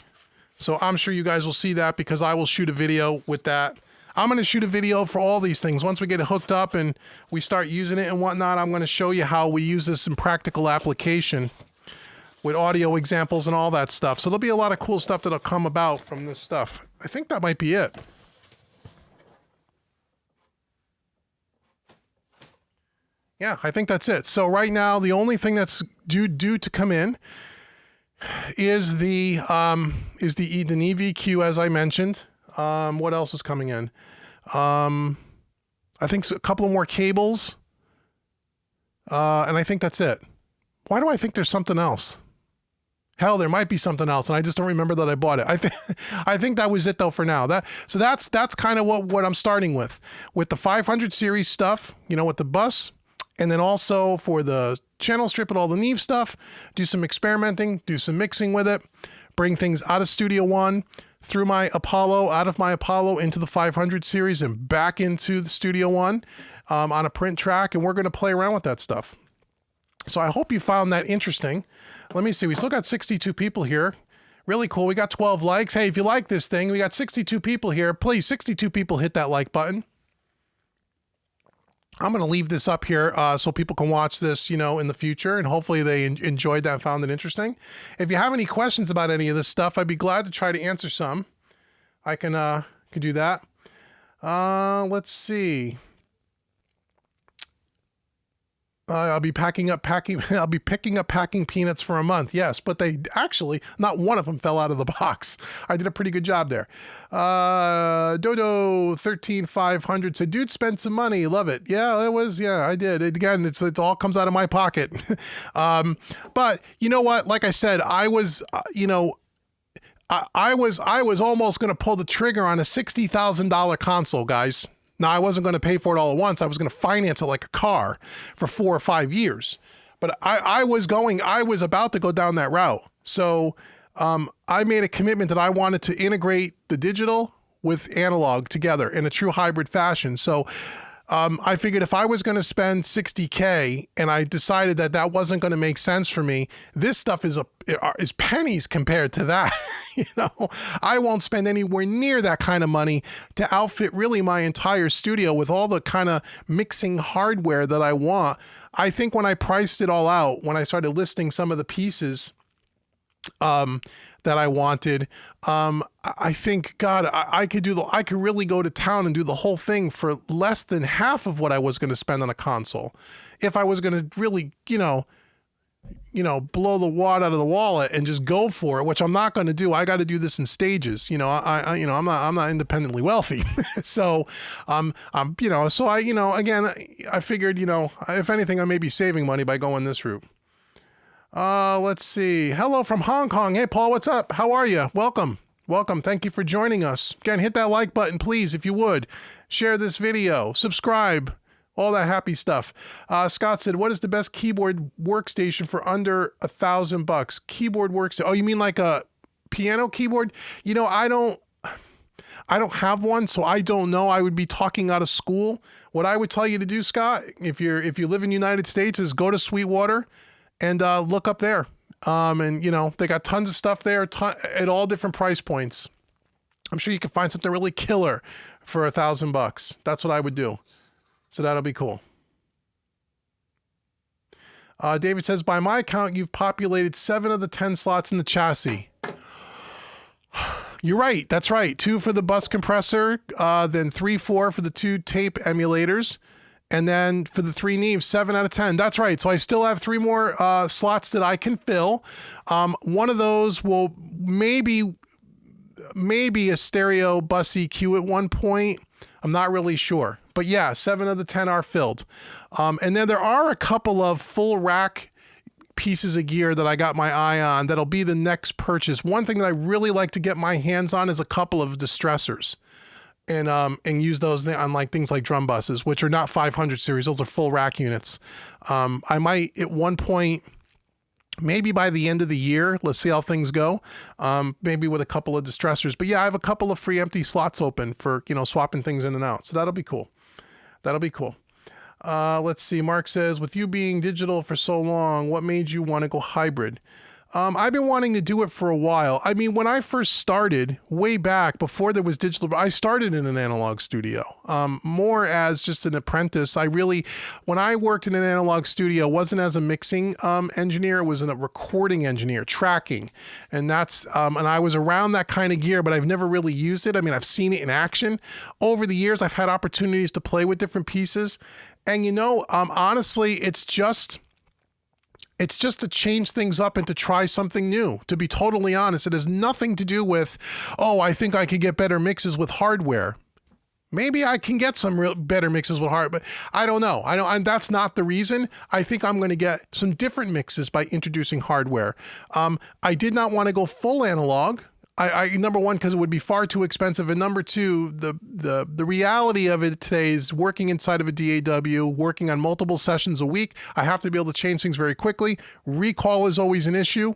So I'm sure you guys will see that because I will shoot a video with that. I'm going to shoot a video for all these things. Once we get it hooked up and we start using it and whatnot, I'm going to show you how we use this in practical application with audio examples and all that stuff. So there'll be a lot of cool stuff that'll come about from this stuff. I think that might be it. Yeah, I think that's it. So right now, the only thing that's due to come in is the Neve EQ, as I mentioned. What else is coming in? I think a couple more cables. And I think that's it. Why do I think there's something else? Hell, there might be something else, and I just don't remember that I bought it. I think that was it though for now. So that's kind of what I'm starting with the 500 series stuff, you know, with the bus And then also for the channel strip and all the Neve stuff, do some experimenting, do some mixing with it, bring things out of Studio One, through my Apollo, out of my Apollo into the 500 series and back into the Studio One on a print track. And we're going to play around with that stuff. So I hope you found that interesting. Let me see. We still got 62 people here. Really cool. We got 12 likes. Hey, if you like this thing, we got 62 people here. Please, 62 people, hit that like button. I'm going to leave this up here so people can watch this, you know, in the future, and hopefully they enjoyed that and found it interesting. If you have any questions about any of this stuff, I'd be glad to try to answer some. I can do that. Let's see. I'll be picking up packing peanuts for a month. Yes, but they actually, not one of them fell out of the box. I did a pretty good job there. Dodo 13500 said, dude, spent some money. Love it. Yeah, it was. Yeah, I did. Again, it's all comes out of my pocket. But you know what? Like I said, I was, you know, I was almost going to pull the trigger on a $60,000 console, guys. Now, I wasn't going to pay for it all at once. I was going to finance it like a car for 4 or 5 years. But I was about to go down that route. So I made a commitment that I wanted to integrate the digital with analog together in a true hybrid fashion. So I figured if I was going to spend $60K and I decided that that wasn't going to make sense for me, this stuff is pennies compared to that. You know, I won't spend anywhere near that kind of money to outfit really my entire studio with all the kind of mixing hardware that I want. I think when I priced it all out, when I started listing some of the pieces that I wanted, I think, God, I could really go to town and do the whole thing for less than half of what I was going to spend on a console. If I was going to really, you know, blow the wad out of the wallet and just go for it, which I'm not going to do. I got to do this in stages. You know, I'm not independently wealthy. So, again, I figured, you know, if anything, I may be saving money by going this route. Let's see. Hello from Hong Kong. Hey, Paul, what's up? How are you? Welcome. Welcome. Thank you for joining us. Again, hit that like button, please, if you would. Share this video. Subscribe. All that happy stuff. Scott said, what is the best keyboard workstation for under $1,000? Keyboard workstation. Oh, you mean like a piano keyboard? You know, I don't have one, so I don't know. I would be talking out of school. What I would tell you to do, Scott, if you live in the United States, is go to Sweetwater and look up there. And you know, they got tons of stuff there at all different price points. I'm sure you can find something really killer for $1,000. That's what I would do. So that'll be cool. David says, by my count, you've populated 7 of the 10 slots in the chassis. You're right. That's right. 2 for the bus compressor, then 3, 4 for the 2 tape emulators, and then for the 3 Neve, 7 out of 10. That's right. So I still have 3 more slots that I can fill. One of those will maybe a stereo bus EQ at one point. I'm not really sure. But yeah, 7 of the 10 are filled. And then there are a couple of full rack pieces of gear that I got my eye on that'll be the next purchase. One thing that I really like to get my hands on is a couple of distressors and use those on like things like drum buses, which are not 500 series. Those are full rack units. I might at one point, maybe by the end of the year, let's see how things go. Maybe with a couple of distressors, but yeah, I have a couple of free empty slots open for, you know, swapping things in and out. So that'll be cool. That'll be cool. Let's see. Mark says, with you being digital for so long, what made you want to go hybrid? I've been wanting to do it for a while. I mean, when I first started way back before there was digital, I started in an analog studio, more as just an apprentice. When I worked in an analog studio, it wasn't as a mixing engineer, it was a recording engineer, tracking. And and I was around that kind of gear, but I've never really used it. I mean, I've seen it in action. Over the years, I've had opportunities to play with different pieces. And you know, honestly, it's just to change things up and to try something new. To be totally honest, it has nothing to do with, oh, I think I could get better mixes with hardware. Maybe I can get some better mixes with hardware, but I don't know. And that's not the reason. I think I'm going to get some different mixes by introducing hardware. I did not want to go full analog. Number one, because it would be far too expensive, and number two, the reality of it today is working inside of a DAW, working on multiple sessions a week. I have to be able to change things very quickly. Recall is always an issue.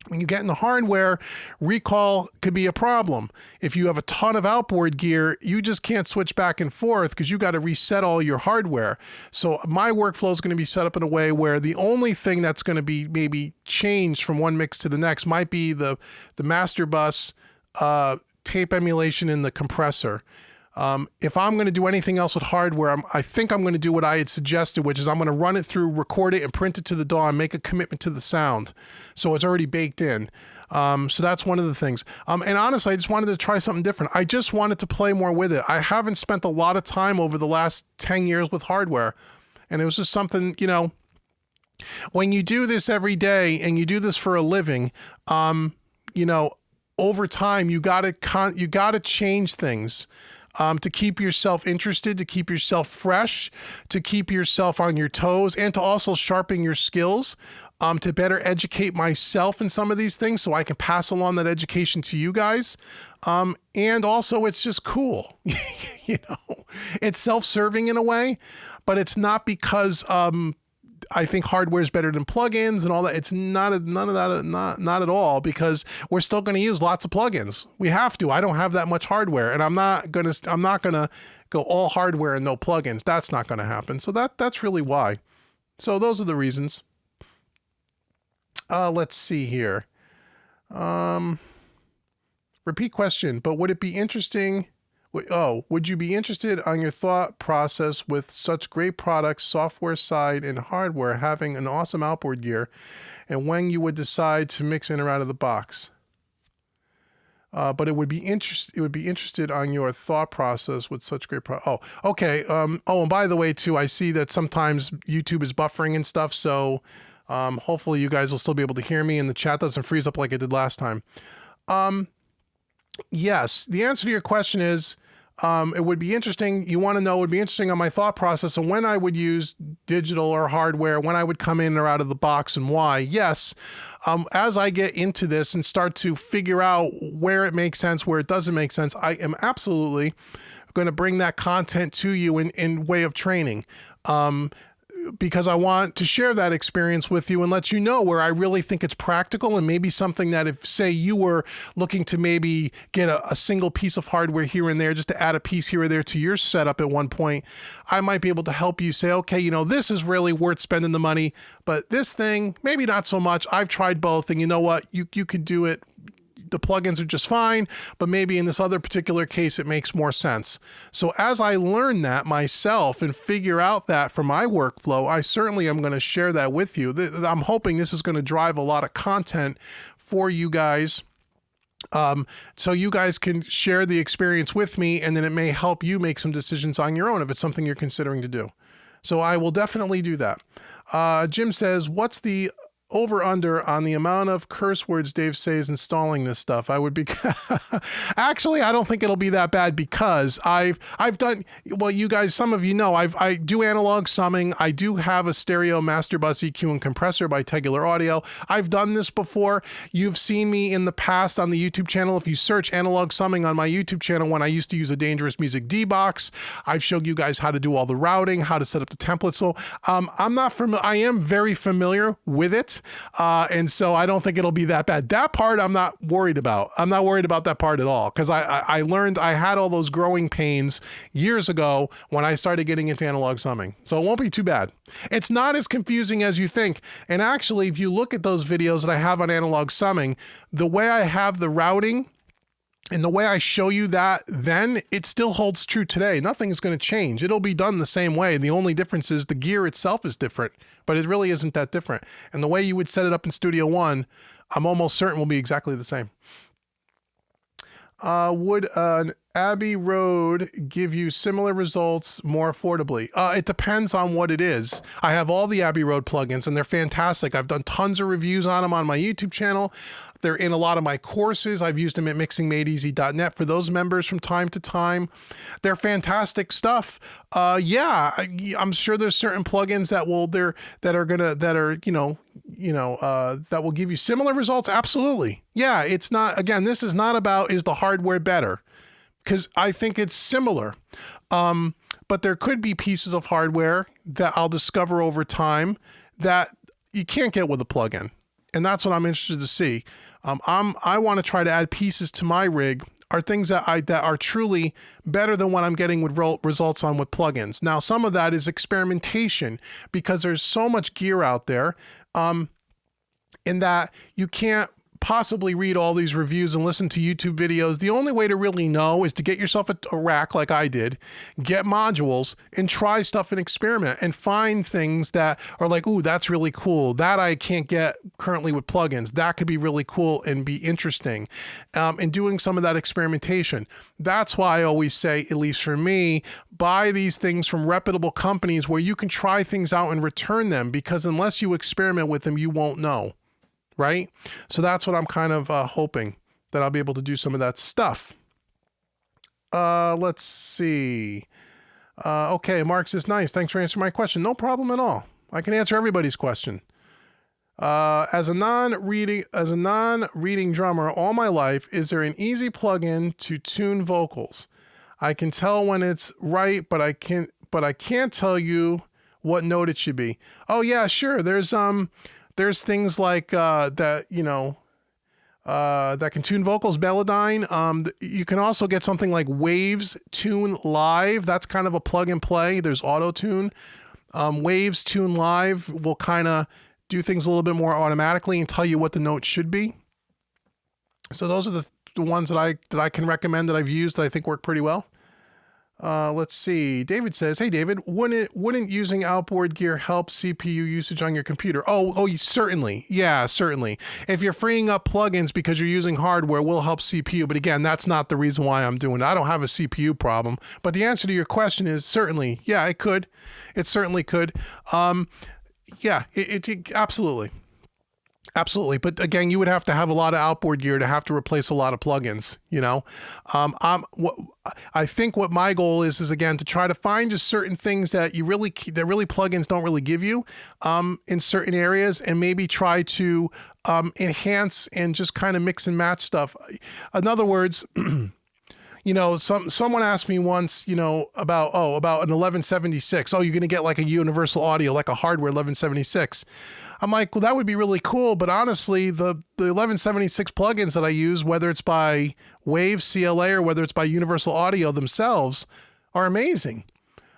When you get into hardware, recall could be a problem. If you have a ton of outboard gear, you just can't switch back and forth because you got to reset all your hardware. So my workflow is going to be set up in a way where the only thing that's going to be maybe changed from one mix to the next might be the master bus, tape emulation, and the compressor. If I'm going to do anything else with hardware, I think I'm going to do what I had suggested, which is I'm going to run it through, record it, and print it to the DAW and make a commitment to the sound. So it's already baked in. So that's one of the things. And honestly, I just wanted to try something different. I just wanted to play more with it. I haven't spent a lot of time over the last 10 years with hardware. And it was just something, you know, when you do this every day and you do this for a living, you know, over time, you gotta change things. To keep yourself interested, to keep yourself fresh, to keep yourself on your toes, and to also sharpen your skills, to better educate myself in some of these things so I can pass along that education to you guys. And also it's just cool. You know, it's self-serving in a way, but it's not because I think hardware is better than plugins and all that. It's not at all, because we're still going to use lots of plugins. We have to. I don't have that much hardware, and I'm not gonna go all hardware and no plugins. That's not going to happen. So that's really why. So those are the reasons. Let's see here. Repeat question, but would it be interesting? Would you be interested on your thought process with such great products, software side and hardware, having an awesome outboard gear, and when you would decide to mix in or out of the box? But it would be interested on your thought process with such great okay. And by the way, too, I see that sometimes YouTube is buffering and stuff. So hopefully you guys will still be able to hear me and the chat doesn't freeze up like it did last time. Yes, the answer to your question is, it would be interesting. You want to know, it would be interesting on my thought process and when I would use digital or hardware, when I would come in or out of the box and why. Yes. As I get into this and start to figure out where it makes sense, where it doesn't make sense, I am absolutely going to bring that content to you in way of training. Because I want to share that experience with you and let you know where I really think it's practical, and maybe something that if, say, you were looking to maybe get a single piece of hardware here and there, just to add a piece here or there to your setup at one point, I might be able to help you say, okay, you know, this is really worth spending the money, but this thing, maybe not so much. I've tried both, and you know what? You could do it. The plugins are just fine, but maybe in this other particular case, it makes more sense. So as I learn that myself and figure out that for my workflow, I certainly am going to share that with you. I'm hoping this is going to drive a lot of content for you guys. So you guys can share the experience with me, and then it may help you make some decisions on your own if it's something you're considering to do. So I will definitely do that. Jim says, what's the over under on the amount of curse words Dave says installing this stuff? I would be actually, I don't think it'll be that bad, because I've done, well, you guys, some of you know, I do analog summing. I do have a stereo master bus EQ and compressor by Tegular Audio. I've done this before. You've seen me in the past on the YouTube channel. If you search analog summing on my YouTube channel, when I used to use a Dangerous Music D-Box, I've showed you guys how to do all the routing, how to set up the template. So I am very familiar with it. And so I don't think it'll be that bad. That part I'm not worried about. I'm not worried about that part at all, because I learned, I had all those growing pains years ago when I started getting into analog summing. So it won't be too bad. It's not as confusing as you think. And actually, if you look at those videos that I have on analog summing, the way I have the routing and the way I show you that, then it still holds true today. Nothing is going to change. It'll be done the same way. The only difference is the gear itself is different, but it really isn't that different. And the way you would set it up in Studio One, I'm almost certain will be exactly the same. Would an Abbey Road give you similar results more affordably? It depends on what it is. I have all the Abbey Road plugins and they're fantastic. I've done tons of reviews on them on my YouTube channel. They're in a lot of my courses. I've used them at mixingmadeeasy.net for those members from time to time. They're fantastic stuff. Yeah, I'm sure there's certain plugins that will give you similar results. Absolutely. Yeah, it's not, again, this is not about, is the hardware better? Because I think it's similar. But there could be pieces of hardware that I'll discover over time that you can't get with a plugin. And that's what I'm interested to see. I want to try to add pieces to my rig, are things that are truly better than what I'm getting with results on with plugins. Now, some of that is experimentation because there's so much gear out there in that you can't possibly read all these reviews and listen to YouTube videos. The only way to really know is to get yourself a rack like I did, get modules and try stuff and experiment and find things that are like, ooh, that's really cool. That I can't get currently with plugins. That could be really cool and be interesting. And doing some of that experimentation. That's why I always say, at least for me, buy these things from reputable companies where you can try things out and return them, because unless you experiment with them, you won't know. Right? So that's what I'm kind of hoping, that I'll be able to do some of that stuff. Let's see. Okay, Mark says, nice. Thanks for answering my question. No problem at all. I can answer everybody's question. As a non-reading drummer all my life, is there an easy plugin to tune vocals? I can tell when it's right, but I can't tell you what note it should be. Oh yeah, sure. There's things like that, that can tune vocals, Melodyne. You can also get something like Waves Tune Live. That's kind of a plug and play. There's auto tune. Waves Tune Live will kind of do things a little bit more automatically and tell you what the note should be. So those are the ones that I can recommend that I've used that I think work pretty well. Let's see. David says, hey David, wouldn't using outboard gear help CPU usage on your computer? Oh, certainly. Yeah, certainly. If you're freeing up plugins because you're using hardware, will help CPU. But again, that's not the reason why I'm doing it. I don't have a CPU problem. But the answer to your question is certainly. Yeah, it could. It certainly could. Yeah, it absolutely. Absolutely. But again, you would have to have a lot of outboard gear to have to replace a lot of plugins, I think what my goal is again, to try to find just certain things that really plugins don't really give you, in certain areas, and maybe try to, enhance and just kind of mix and match stuff. In other words, someone asked me once, about an 1176. Oh, you're going to get like a universal audio, like a hardware 1176. I'm like, well, that would be really cool. But honestly, the 1176 plugins that I use, whether it's by Waves, CLA, or whether it's by Universal Audio themselves, are amazing.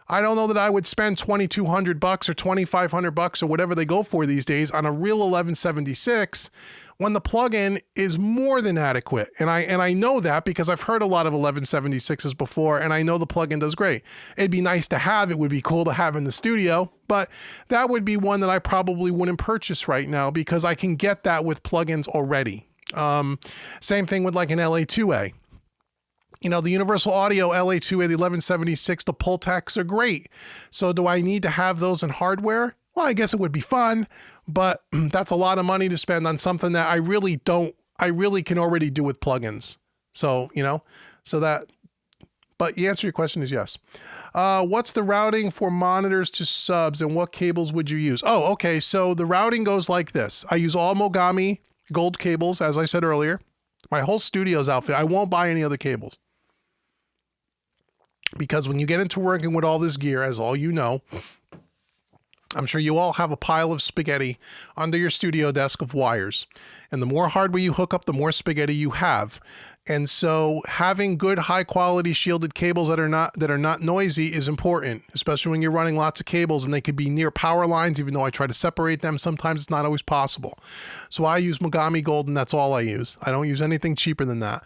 I don't know that I would spend $2,200 or $2,500 or whatever they go for these days on a real 1176 when the plugin is more than adequate. And I know that because I've heard a lot of 1176s before, and I know the plugin does great. It'd be nice to have. It would be cool to have in the studio, but that would be one that I probably wouldn't purchase right now because I can get that with plugins already. Same thing with like an LA2A. The Universal Audio LA2A, the 1176, the Pultecs are great. So do I need to have those in hardware? Well, I guess it would be fun, but that's a lot of money to spend on something that I really can already do with plugins. So, but the answer to your question is yes. What's the routing for monitors to subs and what cables would you use? Oh, okay. So the routing goes like this. I use all Mogami gold cables, as I said earlier. My whole studio's outfit. I won't buy any other cables. Because when you get into working with all this gear, as all you know, I'm sure you all have a pile of spaghetti under your studio desk of wires. And the more hardware you hook up, the more spaghetti you have. And so having good high quality shielded cables that are not noisy is important, especially when you're running lots of cables and they could be near power lines, even though I try to separate them. Sometimes it's not always possible. So I use Mogami Gold and that's all I use. I don't use anything cheaper than that.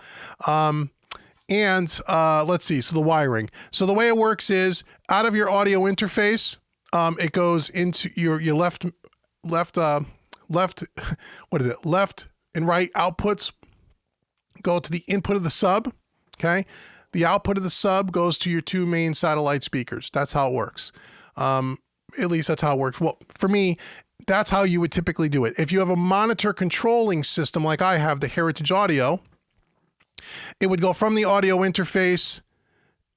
Let's see. So the wiring. So the way it works is out of your audio interface, it goes into your left and right outputs go to the input of the sub. Okay. The output of the sub goes to your two main satellite speakers. That's how it works. At least that's how it works. Well, for me, That's how you would typically do it. If you have a monitor controlling system like I have, the Heritage Audio, it would go from the audio interface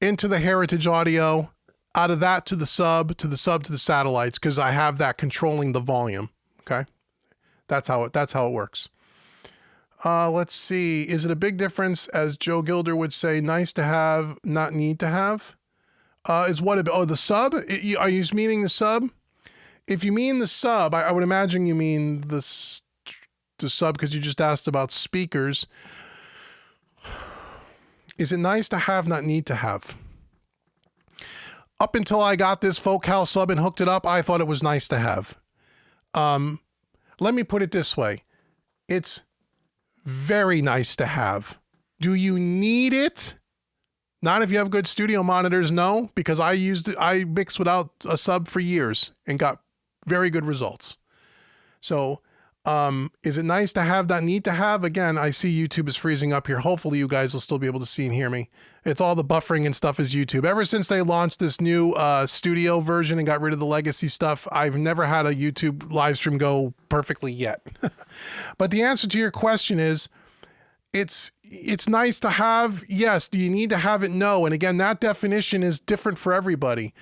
into the Heritage Audio, out of that to the sub, to the satellites, because I have that controlling the volume. Okay, that's how it works. Let's see. Is it a big difference, as Joe Gilder would say, nice to have, not need to have? Is what? Oh, the sub? Are you meaning the sub? If you mean the sub, I would imagine you mean the sub because you just asked about speakers. Is it nice to have, not need to have? Up until I got this Focal sub and hooked it up, I thought it was nice to have. Let me put it this way. It's very nice to have. Do you need it? Not if you have good studio monitors, no, because I mixed without a sub for years and got very good results. So, is it nice to have, that need to have? Again, I see YouTube is freezing up here. Hopefully you guys will still be able to see and hear me. It's all the buffering and stuff is YouTube. Ever since they launched this new studio version and got rid of the legacy stuff, I've never had a YouTube live stream go perfectly yet. But the answer to your question is, it's nice to have. Yes. Do you need to have it? No. And again, that definition is different for everybody.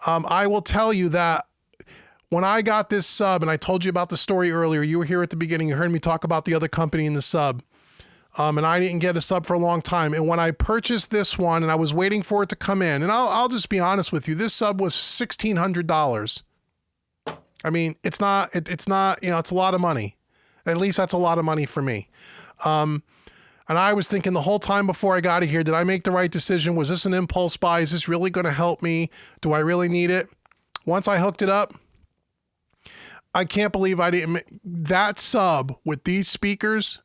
I will tell you that when I got this sub, and I told you about the story earlier, you were here at the beginning, you heard me talk about the other company in the sub. And I didn't get a sub for a long time. And when I purchased this one and I was waiting for it to come in, and I'll just be honest with you, this sub was $1,600. I mean, it's not, it's a lot of money. At least that's a lot of money for me. And I was thinking the whole time before I got it here, did I make the right decision? Was this an impulse buy? Is this really going to help me? Do I really need it? Once I hooked it up, I can't believe I didn't. That sub with these speakers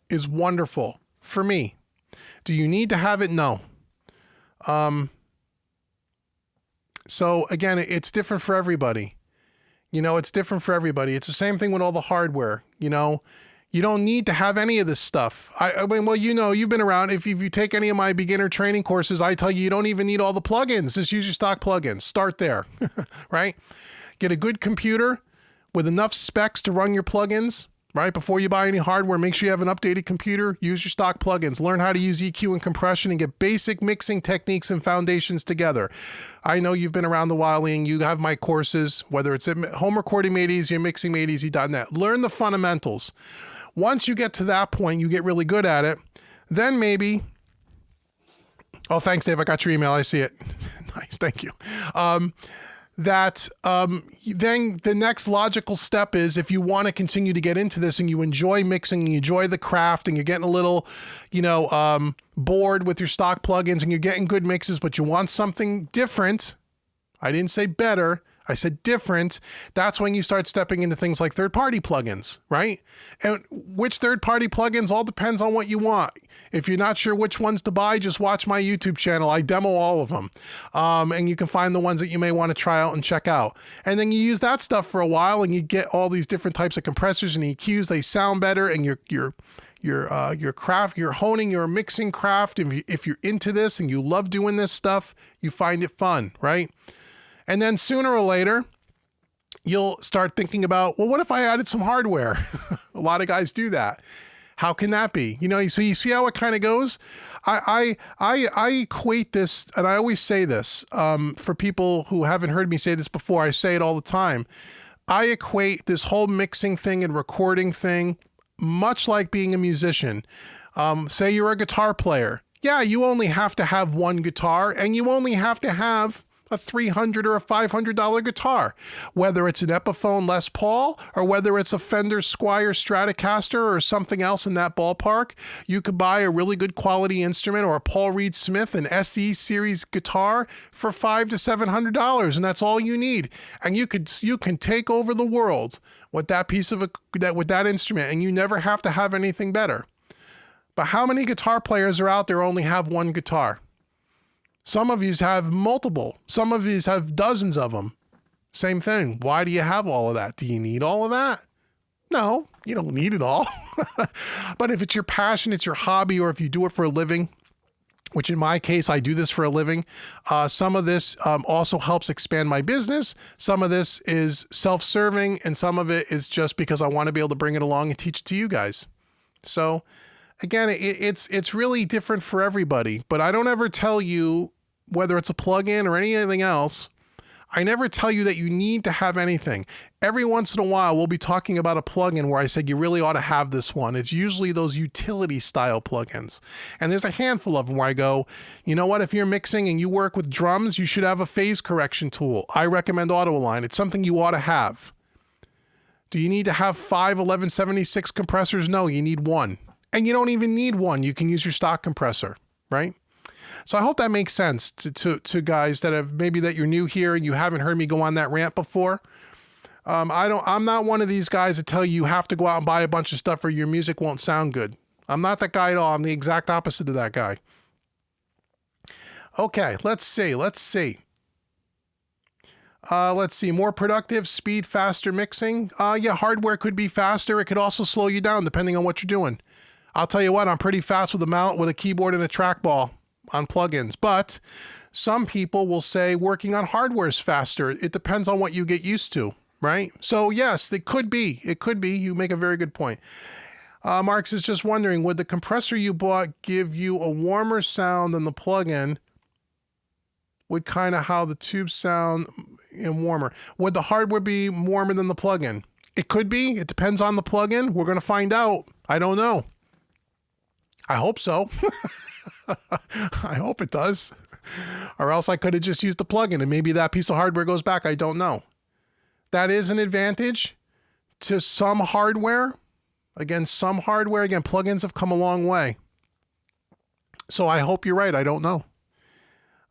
is wonderful for me. Do you need to have it? No. So again, it's different for everybody. It's different for everybody. It's the same thing with all the hardware. You don't need to have any of this stuff. I mean, well, you've been around. If you take any of my beginner training courses, I tell you, you don't even need all the plugins. Just use your stock plugins. Start there, right? Get a good computer with enough specs to run your plugins, right? Before you buy any hardware, make sure you have an updated computer. Use your stock plugins. Learn how to use EQ and compression and get basic mixing techniques and foundations together. I know you've been around the while and you have my courses, whether it's at Home Recording Made Easy or MixingMadeEasy.net. Learn the fundamentals. Once you get to that point, you get really good at it, then maybe, oh, thanks, Dave. I got your email. I see it. Nice. Thank you. Then the next logical step is, if you want to continue to get into this and you enjoy mixing and you enjoy the craft and you're getting a little, bored with your stock plugins and you're getting good mixes, but you want something different. I didn't say better. I said different. That's when you start stepping into things like third-party plugins, right? And which third-party plugins all depends on what you want. If you're not sure which ones to buy, just watch my YouTube channel. I demo all of them. And you can find the ones that you may want to try out and check out. And then you use that stuff for a while and you get all these different types of compressors and EQs. They sound better, and your craft, you're honing your mixing craft. If you're into this and you love doing this stuff, you find it fun, right? And then sooner or later, you'll start thinking about, well, what if I added some hardware? A lot of guys do that. How can that be? So you see how it kind of goes? I equate this, and I always say this, for people who haven't heard me say this before, I say it all the time. I equate this whole mixing thing and recording thing much like being a musician. Say you're a guitar player. Yeah, you only have to have one guitar, and you only have to have a $300 or a $500 guitar, whether it's an Epiphone Les Paul or whether it's a Fender Squier Stratocaster or something else in that ballpark. You could buy a really good quality instrument or a Paul Reed Smith, an SE series guitar for $500 to $700, and that's all you need. And you can take over the world with that with that instrument, and you never have to have anything better. But how many guitar players are out there who only have one guitar? Some of you have multiple. Some of you have dozens of them. Same thing. Why do you have all of that? Do you need all of that? No, you don't need it all. But if it's your passion, it's your hobby, or if you do it for a living, which in my case, I do this for a living. Some of this also helps expand my business. Some of this is self-serving, and some of it is just because I want to be able to bring it along and teach it to you guys. So again, it's really different for everybody, but I don't ever tell you whether it's a plugin or anything else. I never tell you that you need to have anything. Every once in a while, we'll be talking about a plugin where I said you really ought to have this one. It's usually those utility style plugins. And there's a handful of them where I go, you know what, if you're mixing and you work with drums, you should have a phase correction tool. I recommend AutoAlign. It's something you ought to have. Do you need to have 5 1176 compressors? No, you need one. And you don't even need one. You can use your stock compressor, right? So I hope that makes sense to guys that have, maybe that you're new here and you haven't heard me go on that rant before. I'm not one of these guys that tell you have to go out and buy a bunch of stuff or your music won't sound good. I'm not that guy at all. I'm the exact opposite of that guy. Okay, let's see. Let's see, more productive, speed, faster mixing. Yeah, hardware could be faster. It could also slow you down depending on what you're doing. I'll tell you what, I'm pretty fast with a keyboard and a trackball on plugins, but some people will say working on hardware is faster. It depends on what you get used to, right? So yes, it could be. You make a very good point. Marx is just wondering, would the compressor you bought give you a warmer sound than the plugin? Would kind of how the tubes sound and warmer. Would the hardware be warmer than the plugin? It could be. It depends on the plugin. We're going to find out. I don't know. I hope so. I hope it does. Or else I could have just used the plugin and maybe that piece of hardware goes back. I don't know. That is an advantage to some hardware. Again, plugins have come a long way. So I hope you're right. I don't know.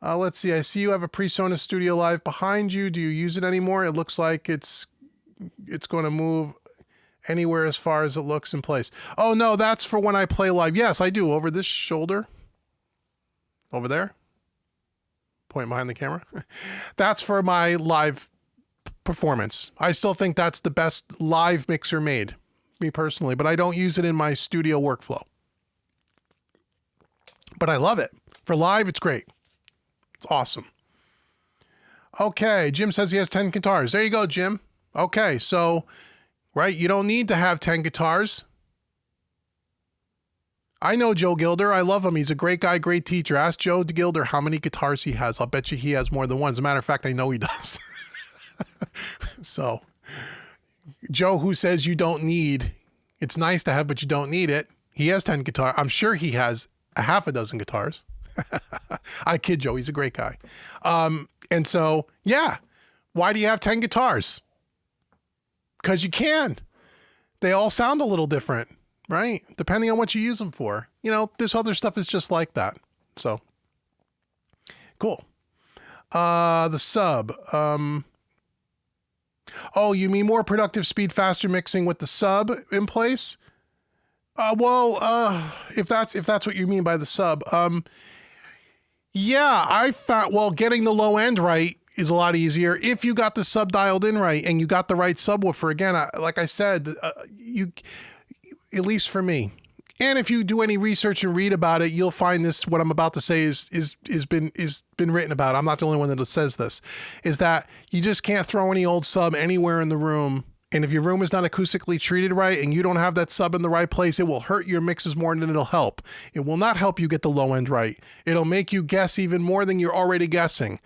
Let's see. I see you have a PreSonus Studio Live behind you. Do you use it anymore? It looks like it's going to move anywhere as far as it looks in place. Oh no, that's for when I play live. Yes, I do. Over this shoulder. Over there. Point behind the camera. That's for my live performance. I still think that's the best live mixer made, me personally, but I don't use it in my studio workflow. But I love it. For live, it's great. It's awesome. Okay, Jim says he has 10 guitars. There you go, Jim. Okay, so, right, you don't need to have 10 guitars. I know Joe Gilder. I love him. He's a great guy, great teacher. Ask Joe Gilder how many guitars he has. I'll bet you he has more than one. As a matter of fact, I know he does. So, Joe, who says you don't need, it's nice to have, but you don't need it. He has 10 guitars. I'm sure he has a half a dozen guitars. I kid Joe. He's a great guy. And so, yeah. Why do you have 10 guitars? Because you can. They all sound a little different, right? Depending on what you use them for. You know, this other stuff is just like that. So, cool. The sub. Oh, you mean more productive, speed, faster mixing with the sub in place? If that's what you mean by the sub, yeah, I found, well, getting the low end right is a lot easier if you got the sub dialed in right and you got the right subwoofer. Again, like I said, at least for me. And if you do any research and read about it, you'll find this, what I'm about to say is been written about. I'm not the only one that says this, is that you just can't throw any old sub anywhere in the room. And if your room is not acoustically treated right and you don't have that sub in the right place, it will hurt your mixes more than it'll help. It will not help you get the low end right. It'll make you guess even more than you're already guessing.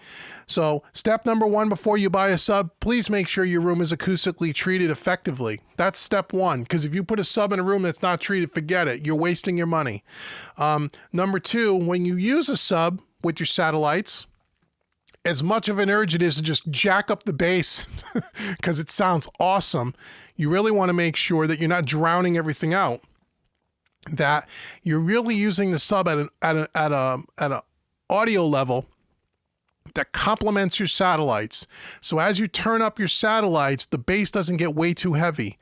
So step number one, before you buy a sub, please make sure your room is acoustically treated effectively. That's step one, because if you put a sub in a room that's not treated, forget it. You're wasting your money. Number two, when you use a sub with your satellites, as much of an urge it is to just jack up the bass because it sounds awesome, you really want to make sure that you're not drowning everything out, that you're really using the sub at an audio level that complements your satellites. So as you turn up your satellites, the bass doesn't get way too heavy,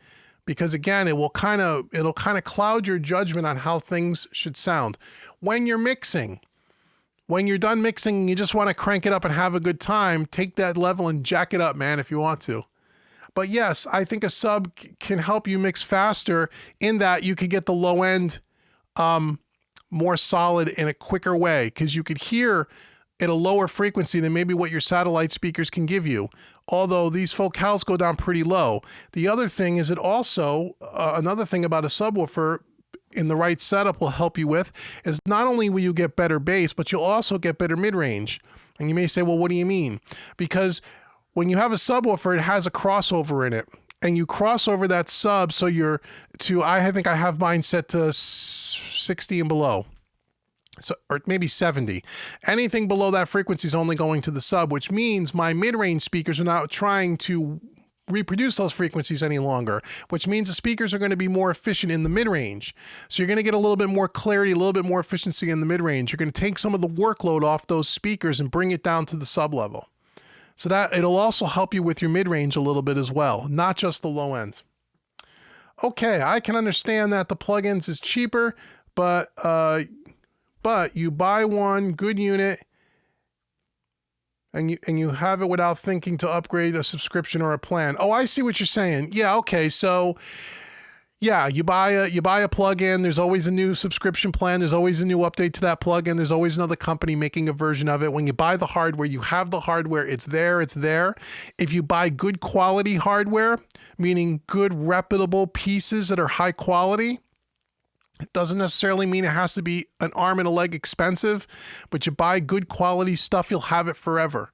because again, it'll kind of cloud your judgment on how things should sound. When you're mixing, when you're done mixing and you just want to crank it up and have a good time, take that level and jack it up, man, if you want to. But yes, I think a sub can help you mix faster in that you can get the low end more solid in a quicker way because you could hear at a lower frequency than maybe what your satellite speakers can give you, although these focals go down pretty low. The other thing is it also, another thing about a subwoofer in the right setup will help you with is not only will you get better bass, but you'll also get better mid-range. And you may say, well, what do you mean? Because when you have a subwoofer, it has a crossover in it. And you cross over that sub, so you're to, I think I have mine set to 60 and below. So, or maybe 70. Anything below that frequency is only going to the sub, which means my mid-range speakers are not trying to reproduce those frequencies any longer, which means the speakers are going to be more efficient in the mid-range. So you're going to get a little bit more clarity, a little bit more efficiency in the mid-range. You're going to take some of the workload off those speakers and bring it down to the sub level. So that it'll also help you with your mid-range a little bit as well, not just the low end. Okay, I can understand that the plugins is cheaper, but you buy one good unit and you have it without thinking to upgrade a subscription or a plan. Oh, I see what you're saying. Yeah, okay. So yeah, you buy a plugin, there's always a new subscription plan, there's always a new update to that plugin, there's always another company making a version of it. When you buy the hardware, you have the hardware, it's there. If you buy good quality hardware, meaning good reputable pieces that are high quality, it doesn't necessarily mean it has to be an arm and a leg expensive, but you buy good quality stuff, you'll have it forever.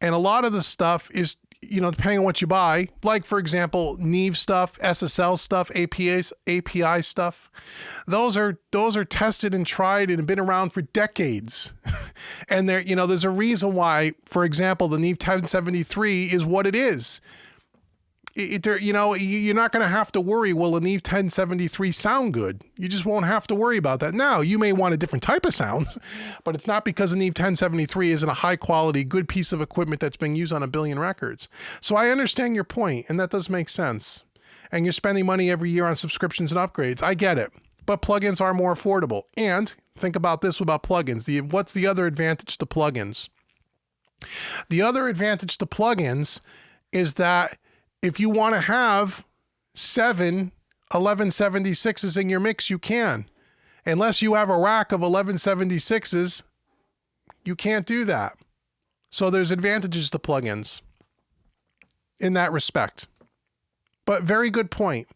And a lot of the stuff is, depending on what you buy, like for example, Neve stuff, SSL stuff, API stuff, those are tested and tried and have been around for decades. And there's a reason why, for example, the Neve 1073 is what it is. You're not going to have to worry, will a Neve 1073 sound good? You just won't have to worry about that. Now, you may want a different type of sounds, but it's not because a Neve 1073 isn't a high quality, good piece of equipment that's being used on a billion records. So I understand your point, and that does make sense. And you're spending money every year on subscriptions and upgrades. I get it. But plugins are more affordable. And think about this about plugins. What's the other advantage to plugins? The other advantage to plugins is that if you want to have 7 1176s in your mix, you can. Unless you have a rack of 1176s, you can't do that. So there's advantages to plugins in that respect. But very good point.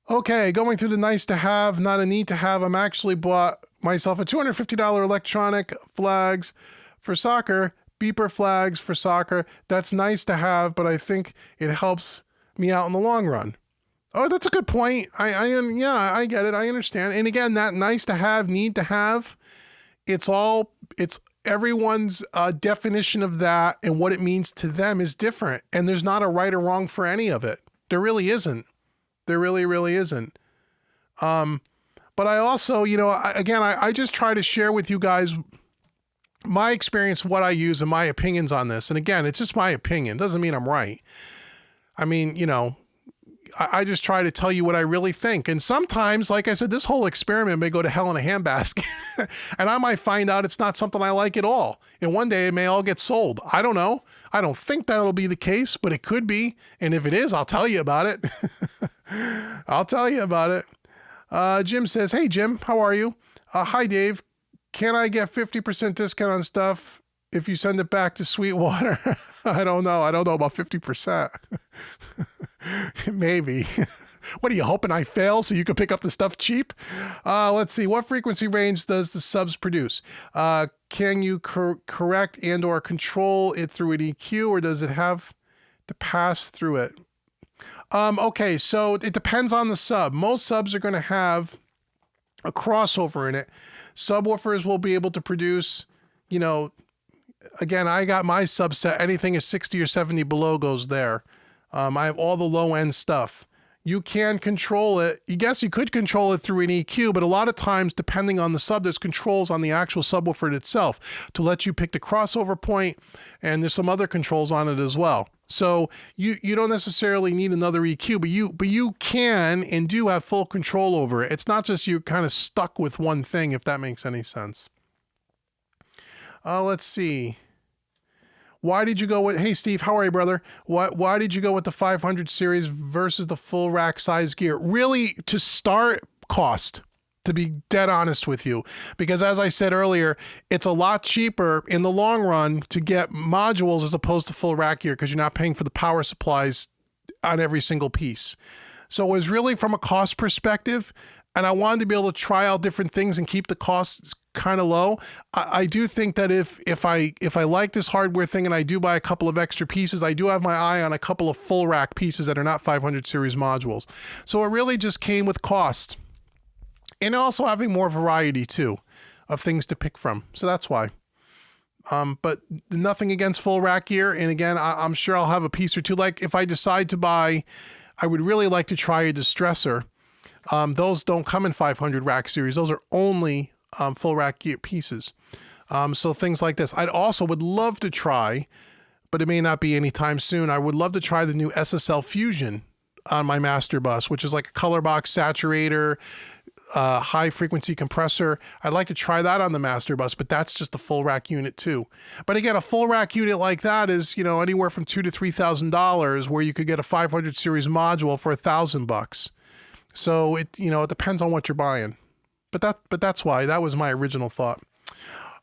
Okay, going through the nice to have, not a need to have. I'm actually bought myself a $250 electronic flags for soccer. Beeper flags for soccer. That's nice to have, but I think it helps me out in the long run. Oh, that's a good point. I get it. I understand. And again, that nice to have, need to have, it's everyone's definition of that and what it means to them is different. And there's not a right or wrong for any of it. There really isn't. There really, really isn't. But I also, I just try to share with you guys my experience, what I use, and my opinions on this. And again, it's just my opinion. Doesn't mean I'm right. I mean, I just try to tell you what I really think. And sometimes, like I said, this whole experiment may go to hell in a handbasket. And I might find out it's not something I like at all. And one day it may all get sold. I don't know. I don't think that'll be the case, but it could be. And if it is, I'll tell you about it. I'll tell you about it. Jim says, hey, Jim, how are you? Hi, Dave. Can I get 50% discount on stuff if you send it back to Sweetwater? I don't know. I don't know about 50%. Maybe. What are you hoping I fail so you can pick up the stuff cheap? Let's see. What frequency range does the subs produce? Can you correct and or control it through an EQ, or does it have to pass through it? Okay, so it depends on the sub. Most subs are going to have a crossover in it. Subwoofers will be able to produce, again, I got my subset. Anything is 60 or 70 below goes there. I have all the low end stuff. You can control it. You could control it through an EQ, but a lot of times, depending on the sub, there's controls on the actual subwoofer itself to let you pick the crossover point, and there's some other controls on it as well. So you don't necessarily need another EQ, but you can and do have full control over it. It's not just you're kind of stuck with one thing, if that makes any sense. Let's see. Why did you go with, hey Steve, how are you, brother? Why did you go with the 500 series versus the full rack size gear? Really, to start, cost. to be dead honest with you, because as I said earlier, it's a lot cheaper in the long run to get modules as opposed to full rack gear, because you're not paying for the power supplies on every single piece. So it was really from a cost perspective, and I wanted to be able to try out different things and keep the costs kind of low. I do think that if I like this hardware thing and I do buy a couple of extra pieces, I do have my eye on a couple of full rack pieces that are not 500 series modules. So it really just came with cost. And also having more variety too of things to pick from. So that's why. But nothing against full rack gear. And again, I'm sure I'll have a piece or two. Like if I decide to buy, I would really like to try a distressor. Those don't come in 500 rack series. Those are only full rack gear pieces. So things like this. I'd also would love to try, but it may not be anytime soon. I would love to try the new SSL Fusion on my master bus, which is like a color box saturator, high frequency compressor. I'd like to try that on the master bus, but that's just a full rack unit too. But again, a full rack unit like that is, anywhere from $2,000 to $3,000, where you could get a 500 series module for $1,000. So it depends on what you're buying. But that's why that was my original thought.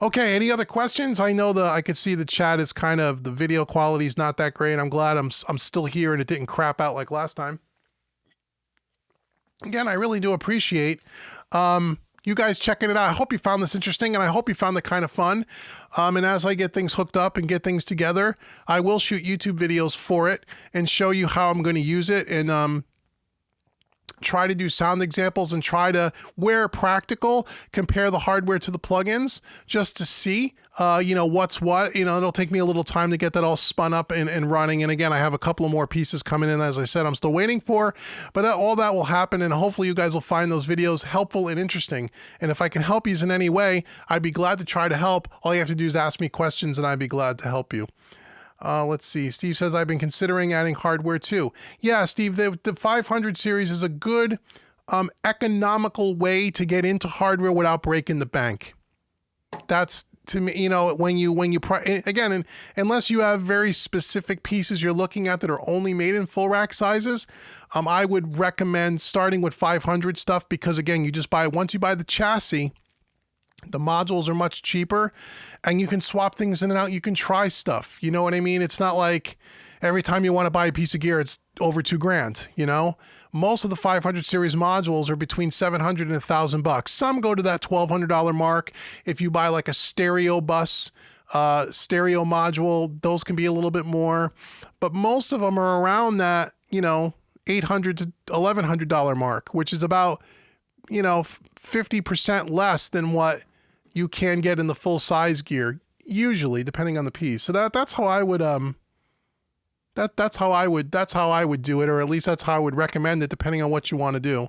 Okay, any other questions? I know I could see the chat is kind of, the video quality is not that great. I'm glad I'm still here and it didn't crap out like last time. Again, I really do appreciate you guys checking it out. I hope you found this interesting, and I hope you found it kind of fun. And as I get things hooked up and get things together, I will shoot YouTube videos for it and show you how I'm going to use it, and try to do sound examples and try to, where practical, compare the hardware to the plugins just to see, what's what. It'll take me a little time to get that all spun up and running. And again, I have a couple of more pieces coming in, as I said, I'm still waiting for, but all that will happen. And hopefully you guys will find those videos helpful and interesting. And if I can help you in any way, I'd be glad to try to help. All you have to do is ask me questions and I'd be glad to help you. Let's see. Steve says, I've been considering adding hardware too. Yeah, Steve, the 500 series is a good, economical way to get into hardware without breaking the bank. That's, to me, again, unless you have very specific pieces you're looking at that are only made in full rack sizes, I would recommend starting with 500 stuff, because again, once you buy the chassis, the modules are much cheaper and you can swap things in and out. You can try stuff. You know what I mean? It's not like every time you want to buy a piece of gear, it's over $2,000, Most of the 500 series modules are between $700 and $1,000. Some go to that $1,200 mark. If you buy like a stereo bus, stereo module, those can be a little bit more, but most of them are around that, $800 to $1,100 mark, which is about, 50% less than what you can get in the full size gear, usually, depending on the piece. So that's how I would that's how I would do it, or at least that's how I would recommend it, depending on what you want to do.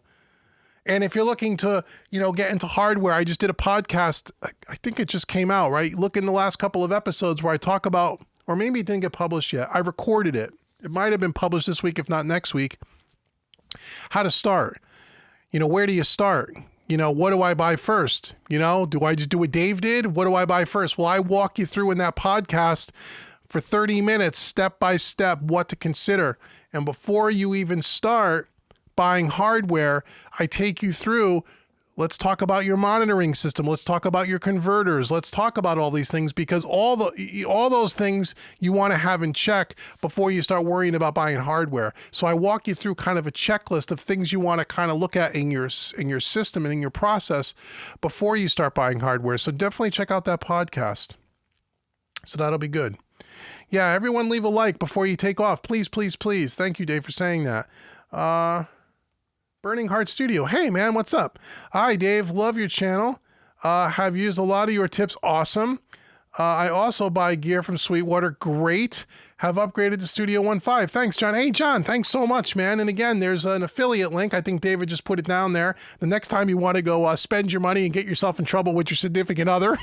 And if you're looking to, get into hardware, I just did a podcast. I think it just came out, right? Look in the last couple of episodes where I talk about, or maybe it didn't get published yet. I recorded it. It might have been published this week, if not next week. How to start. Where do you start? What do I buy first? Do I just do what Dave did? What do I buy first? Well, I walk you through in that podcast for 30 minutes, step by step, what to consider. And before you even start buying hardware, I take you through, let's talk about your monitoring system. Let's talk about your converters. Let's talk about all these things, because all those things you want to have in check before you start worrying about buying hardware. So I walk you through kind of a checklist of things you want to kind of look at in your system and in your process before you start buying hardware. So definitely check out that podcast. So that'll be good. Yeah, everyone leave a like before you take off. Please, please, please. Thank you, Dave, for saying that. Burning Heart Studio. Hey, man, what's up? Hi, Dave. Love your channel. Have used a lot of your tips. Awesome. I also buy gear from Sweetwater. Great. Have upgraded to Studio 1.5. Thanks, John. Hey, John, thanks so much, man. And again, there's an affiliate link. I think David just put it down there. The next time you want to go spend your money and get yourself in trouble with your significant other,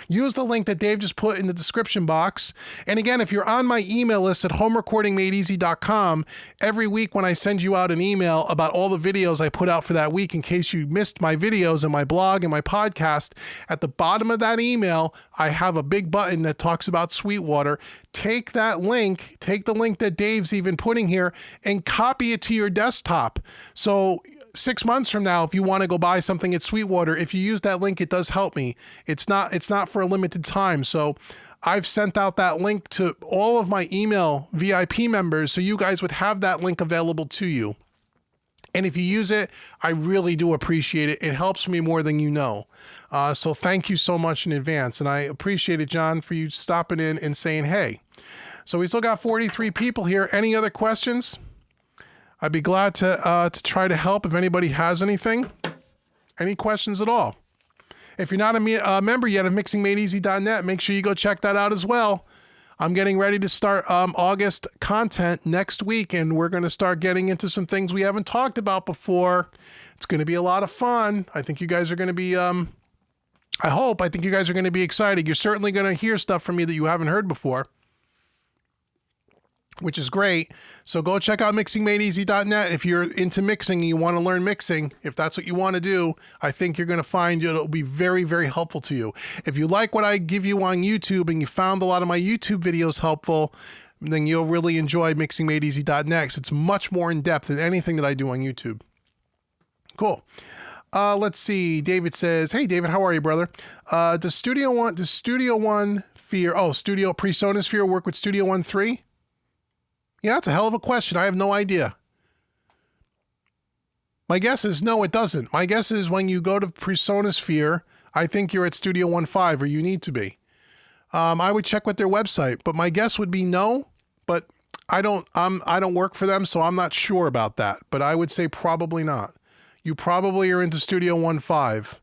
use the link that Dave just put in the description box. And again, if you're on my email list at homerecordingmadeeasy.com, every week when I send you out an email about all the videos I put out for that week, in case you missed my videos and my blog and my podcast, at the bottom of that email, I have a big button that talks about Sweetwater. Take that link, take the link that Dave's even putting here, and copy it to your desktop. So 6 months from now, if you want to go buy something at Sweetwater, if you use that link, it does help me. It's not for a limited time. So I've sent out that link to all of my email VIP members, so you guys would have that link available to you. And if you use it, I really do appreciate it. It helps me more than you know. So thank you so much in advance. And I appreciate it, John, for you stopping in and saying, hey. So we still got 43 people here. Any other questions? I'd be glad to try to help if anybody has anything. Any questions at all? If you're not a member yet of mixingmadeeasy.net, make sure you go check that out as well. I'm getting ready to start August content next week, and we're going to start getting into some things we haven't talked about before. It's going to be a lot of fun. I think you guys are going to be, I think you guys are going to be excited. You're certainly going to hear stuff from me that you haven't heard before, which is great. So go check out mixingmadeeasy.net. If you're into mixing and you want to learn mixing, if that's what you want to do, I think you're going to find it'll be very, very helpful to you. If you like what I give you on YouTube and you found a lot of my YouTube videos helpful, then you'll really enjoy mixingmadeeasy.net. It's much more in depth than anything that I do on YouTube. Cool. Let's see. David says, hey, David, how are you, brother? Does Studio One PreSonus Sphere work with Studio One 3? Yeah, that's a hell of a question. I have no idea. My guess is no, it doesn't. My guess is when you go to PreSonus Sphere, I think you're at Studio One 5, or you need to be. I would check with their website, but my guess would be no. But I don't work for them, so I'm not sure about that. But I would say probably not. You probably are into Studio One 5,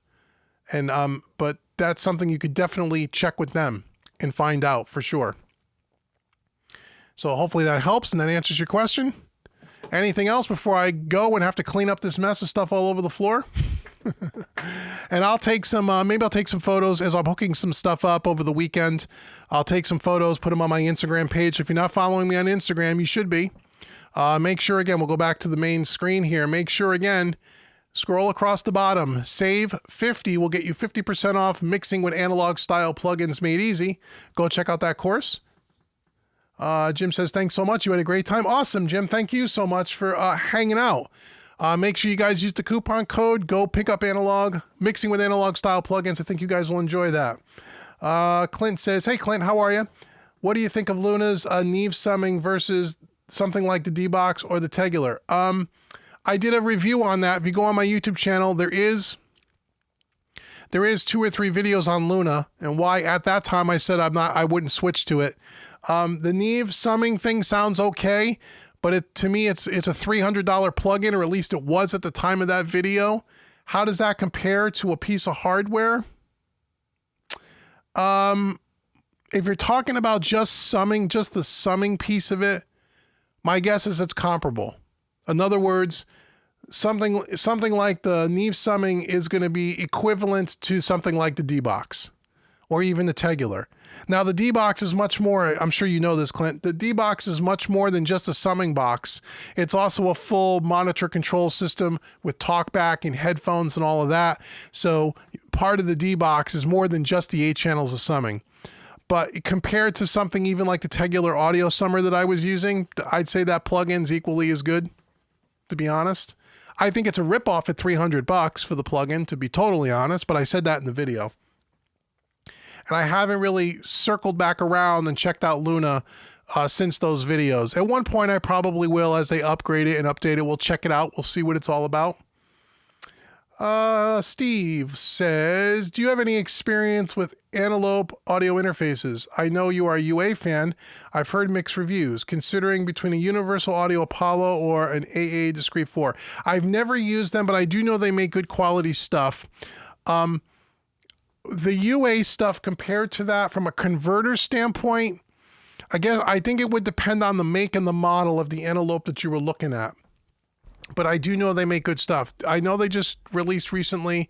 and but that's something you could definitely check with them and find out for sure. So hopefully that helps and that answers your question. Anything else before I go and have to clean up this mess of stuff all over the floor? And I'll take some, maybe I'll take some photos as I'm hooking some stuff up over the weekend. I'll take some photos, put them on my Instagram page. If you're not following me on Instagram, you should be. Make sure, again, we'll go back to the main screen here. Make sure, again, scroll across the bottom. Save 50 will get you 50% off mixing with analog style plugins made easy. Go check out that course. Jim says, thanks so much. You had a great time. Awesome, Jim. Thank you so much for hanging out. Make sure you guys use the coupon code. Go pick up analog, mixing with analog style plugins. I think you guys will enjoy that. Clint says, hey, Clint, how are you? What do you think of Luna's Neve summing versus something like the D-Box or the Tegular? I did a review on that. If you go on my YouTube channel, there is 2 or 3 videos on Luna, and why at that time I said I wouldn't switch to it. The Neve summing thing sounds okay, but to me, it's a $300 plugin, or at least it was at the time of that video. How does that compare to a piece of hardware? If you're talking about just the summing piece of it, my guess is it's comparable. In other words, something like the Neve summing is going to be equivalent to something like the D-Box or even the Tegular. Now, the D-Box is much more, I'm sure you know this, Clint, the D-Box is much more than just a summing box. It's also a full monitor control system with talkback and headphones and all of that. So part of the D-Box is more than just the 8 channels of summing. But compared to something even like the Tegular Audio Summer that I was using, I'd say that plugin's equally as good, to be honest. I think it's a ripoff at $300 for the plugin, to be totally honest, but I said that in the video. And I haven't really circled back around and checked out Luna since those videos. At one point, I probably will, as they upgrade it and update it. We'll check it out. We'll see what it's all about. Steve says, do you have any experience with Antelope audio interfaces? I know you are a UA fan. I've heard mixed reviews, considering between a Universal Audio Apollo or an AA Discrete 4. I've never used them, but I do know they make good quality stuff. The UA stuff compared to that from a converter standpoint, again, I think it would depend on the make and the model of the Antelope that you were looking at. But I do know they make good stuff. I know they just released recently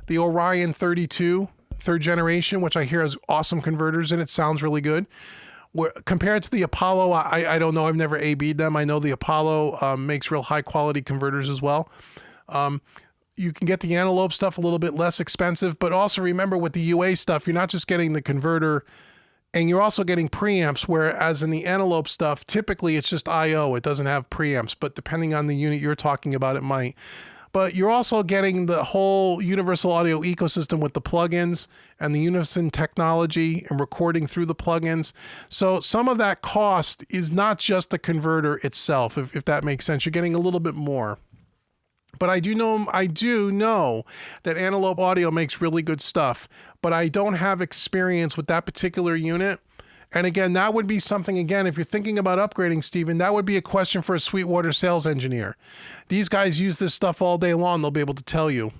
the Orion 32, 3rd generation, which I hear has awesome converters and it sounds really good. Compared to the Apollo, I don't know. I've never AB'd them. I know the Apollo makes real high quality converters as well. You can get the Antelope stuff a little bit less expensive, but also remember with the UA stuff, you're not just getting the converter and you're also getting preamps, whereas in the Antelope stuff, typically it's just I/O. It doesn't have preamps, but depending on the unit you're talking about, it might. but you're also getting the whole universal audio ecosystem with the plugins and the unison technology and recording through the plugins. So some of that cost is not just the converter itself, if that makes sense. You're getting a little bit more. But I do know that Antelope Audio makes really good stuff, but I don't have experience with that particular unit. And again, that would be something, again, if you're thinking about upgrading, Stephen, that would be a question for a Sweetwater sales engineer. These guys use this stuff all day long. They'll be able to tell you.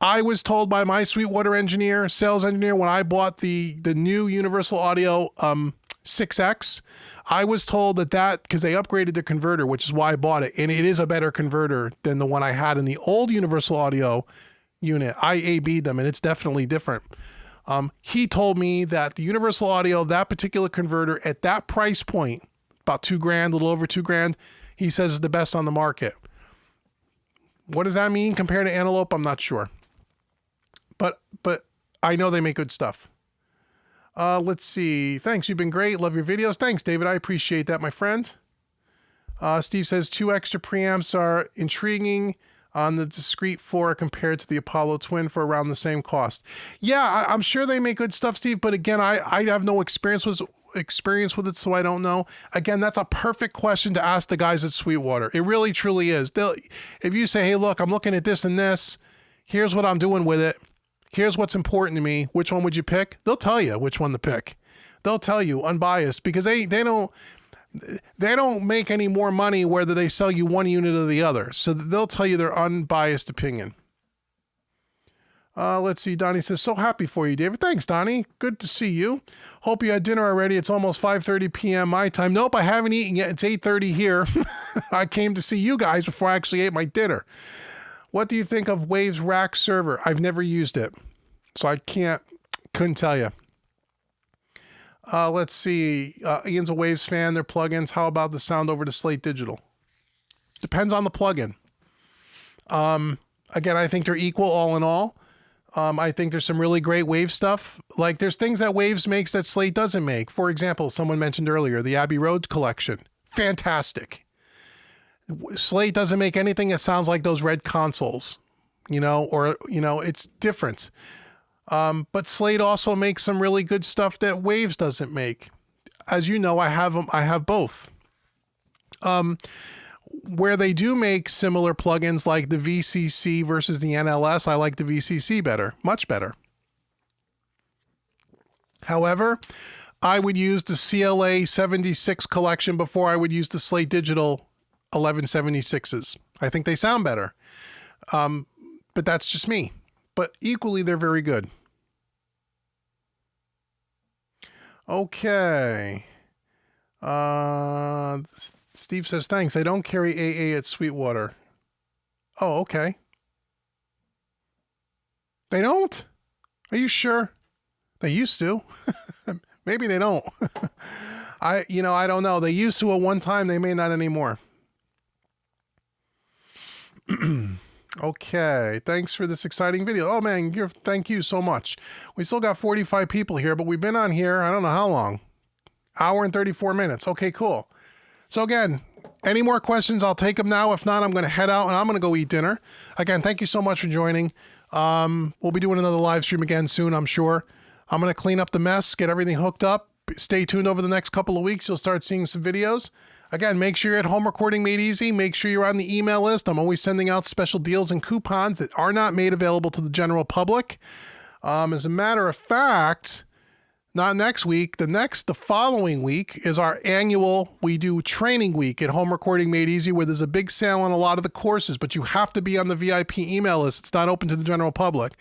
I was told by my Sweetwater engineer, sales engineer, when I bought the new Universal Audio 6X, I was told that because they upgraded the converter, which is why I bought it. And it is a better converter than the one I had in the old Universal Audio unit. I AB'd them and it's definitely different. He told me that the Universal Audio, that particular converter at that price point, about $2,000, a little over $2,000, he says is the best on the market. What does that mean compared to Antelope? I'm not sure. But I know they make good stuff. Let's see. Thanks. You've been great. Love your videos. Thanks, David. I appreciate that, my friend. Steve says 2 extra preamps are intriguing on the discrete 4 compared to the Apollo Twin for around the same cost. Yeah, I'm sure they make good stuff, Steve. But again, I have no experience with it, so I don't know. Again, that's a perfect question to ask the guys at Sweetwater. It really, truly is. If you say, hey, look, I'm looking at this and this. Here's what I'm doing with it. Here's what's important to me. Which one would you pick? They'll tell you which one to pick. They'll tell you unbiased because they don't make any more money whether they sell you one unit or the other. So they'll tell you their unbiased opinion. Let's see. Donnie says, so happy for you, David. Thanks, Donnie. Good to see you. Hope you had dinner already. It's almost 5:30 p.m. my time. Nope, I haven't eaten yet. It's 8:30 here. I came to see you guys before I actually ate my dinner. What do you think of Waves Rack Server? I've never used it, so I couldn't tell you. Let's see. Ian's a Waves fan. Their plugins. How about the sound over to Slate Digital? Depends on the plugin. Again, I think they're equal all in all. I think there's some really great Waves stuff. Like there's things that Waves makes that Slate doesn't make. For example, someone mentioned earlier, the Abbey Road collection. Fantastic. Slate doesn't make anything that sounds like those red consoles, it's different. But Slate also makes some really good stuff that Waves doesn't make. As you know, I have both. Where they do make similar plugins like the VCC versus the NLS, I like the VCC better, much better. However, I would use the CLA 76 collection before I would use the Slate Digital 1176s. I think they sound better. But that's just me. But equally, they're very good. Okay. Steve says, thanks. I don't carry AA at Sweetwater. Oh, okay. They don't? Are you sure? They used to. Maybe they don't. I don't know. They used to at one time. They may not anymore. Okay. Thanks for this exciting video. Oh, man. Thank you so much. We still got 45 people here, but we've been on here, I don't know how long. Hour and 34 minutes. Okay, cool. So again, any more questions, I'll take them now. If not, I'm going to head out and I'm going to go eat dinner. Again, thank you so much for joining. We'll be doing another live stream again soon, I'm sure. I'm going to clean up the mess, get everything hooked up. Stay tuned over the next couple of weeks. You'll start seeing some videos. Again, make sure you're at Home Recording Made Easy. Make sure you're on the email list. I'm always sending out special deals and coupons that are not made available to the general public. As a matter of fact, not next week, the following week is our annual, we do training week at Home Recording Made Easy, where there's a big sale on a lot of the courses, but you have to be on the VIP email list. It's not open to the general public,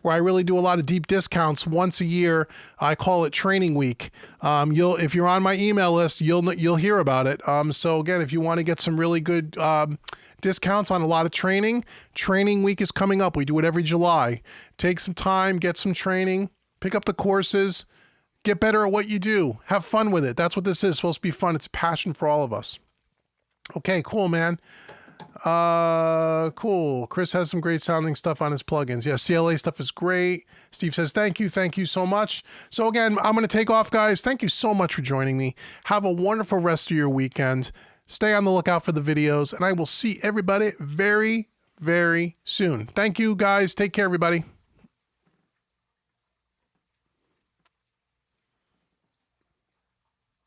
where I really do a lot of deep discounts once a year. I call it training week. If you're on my email list, you'll hear about it. So again, if you want to get some really good, discounts on a lot of training week is coming up. We do it every July. Take some time, get some training, pick up the courses, get better at what you do. Have fun with it. That's what this is. It's supposed to be fun. It's a passion for all of us. Okay, cool, man. Cool. Chris has some great sounding stuff on his plugins. Yeah, CLA stuff is great. Steve says, thank you so much. So again, I'm going to take off, guys. Thank you so much for joining me. Have a wonderful rest of your weekend. Stay on the lookout for the videos, and I will see everybody very, very soon. Thank you, guys. Take care, everybody.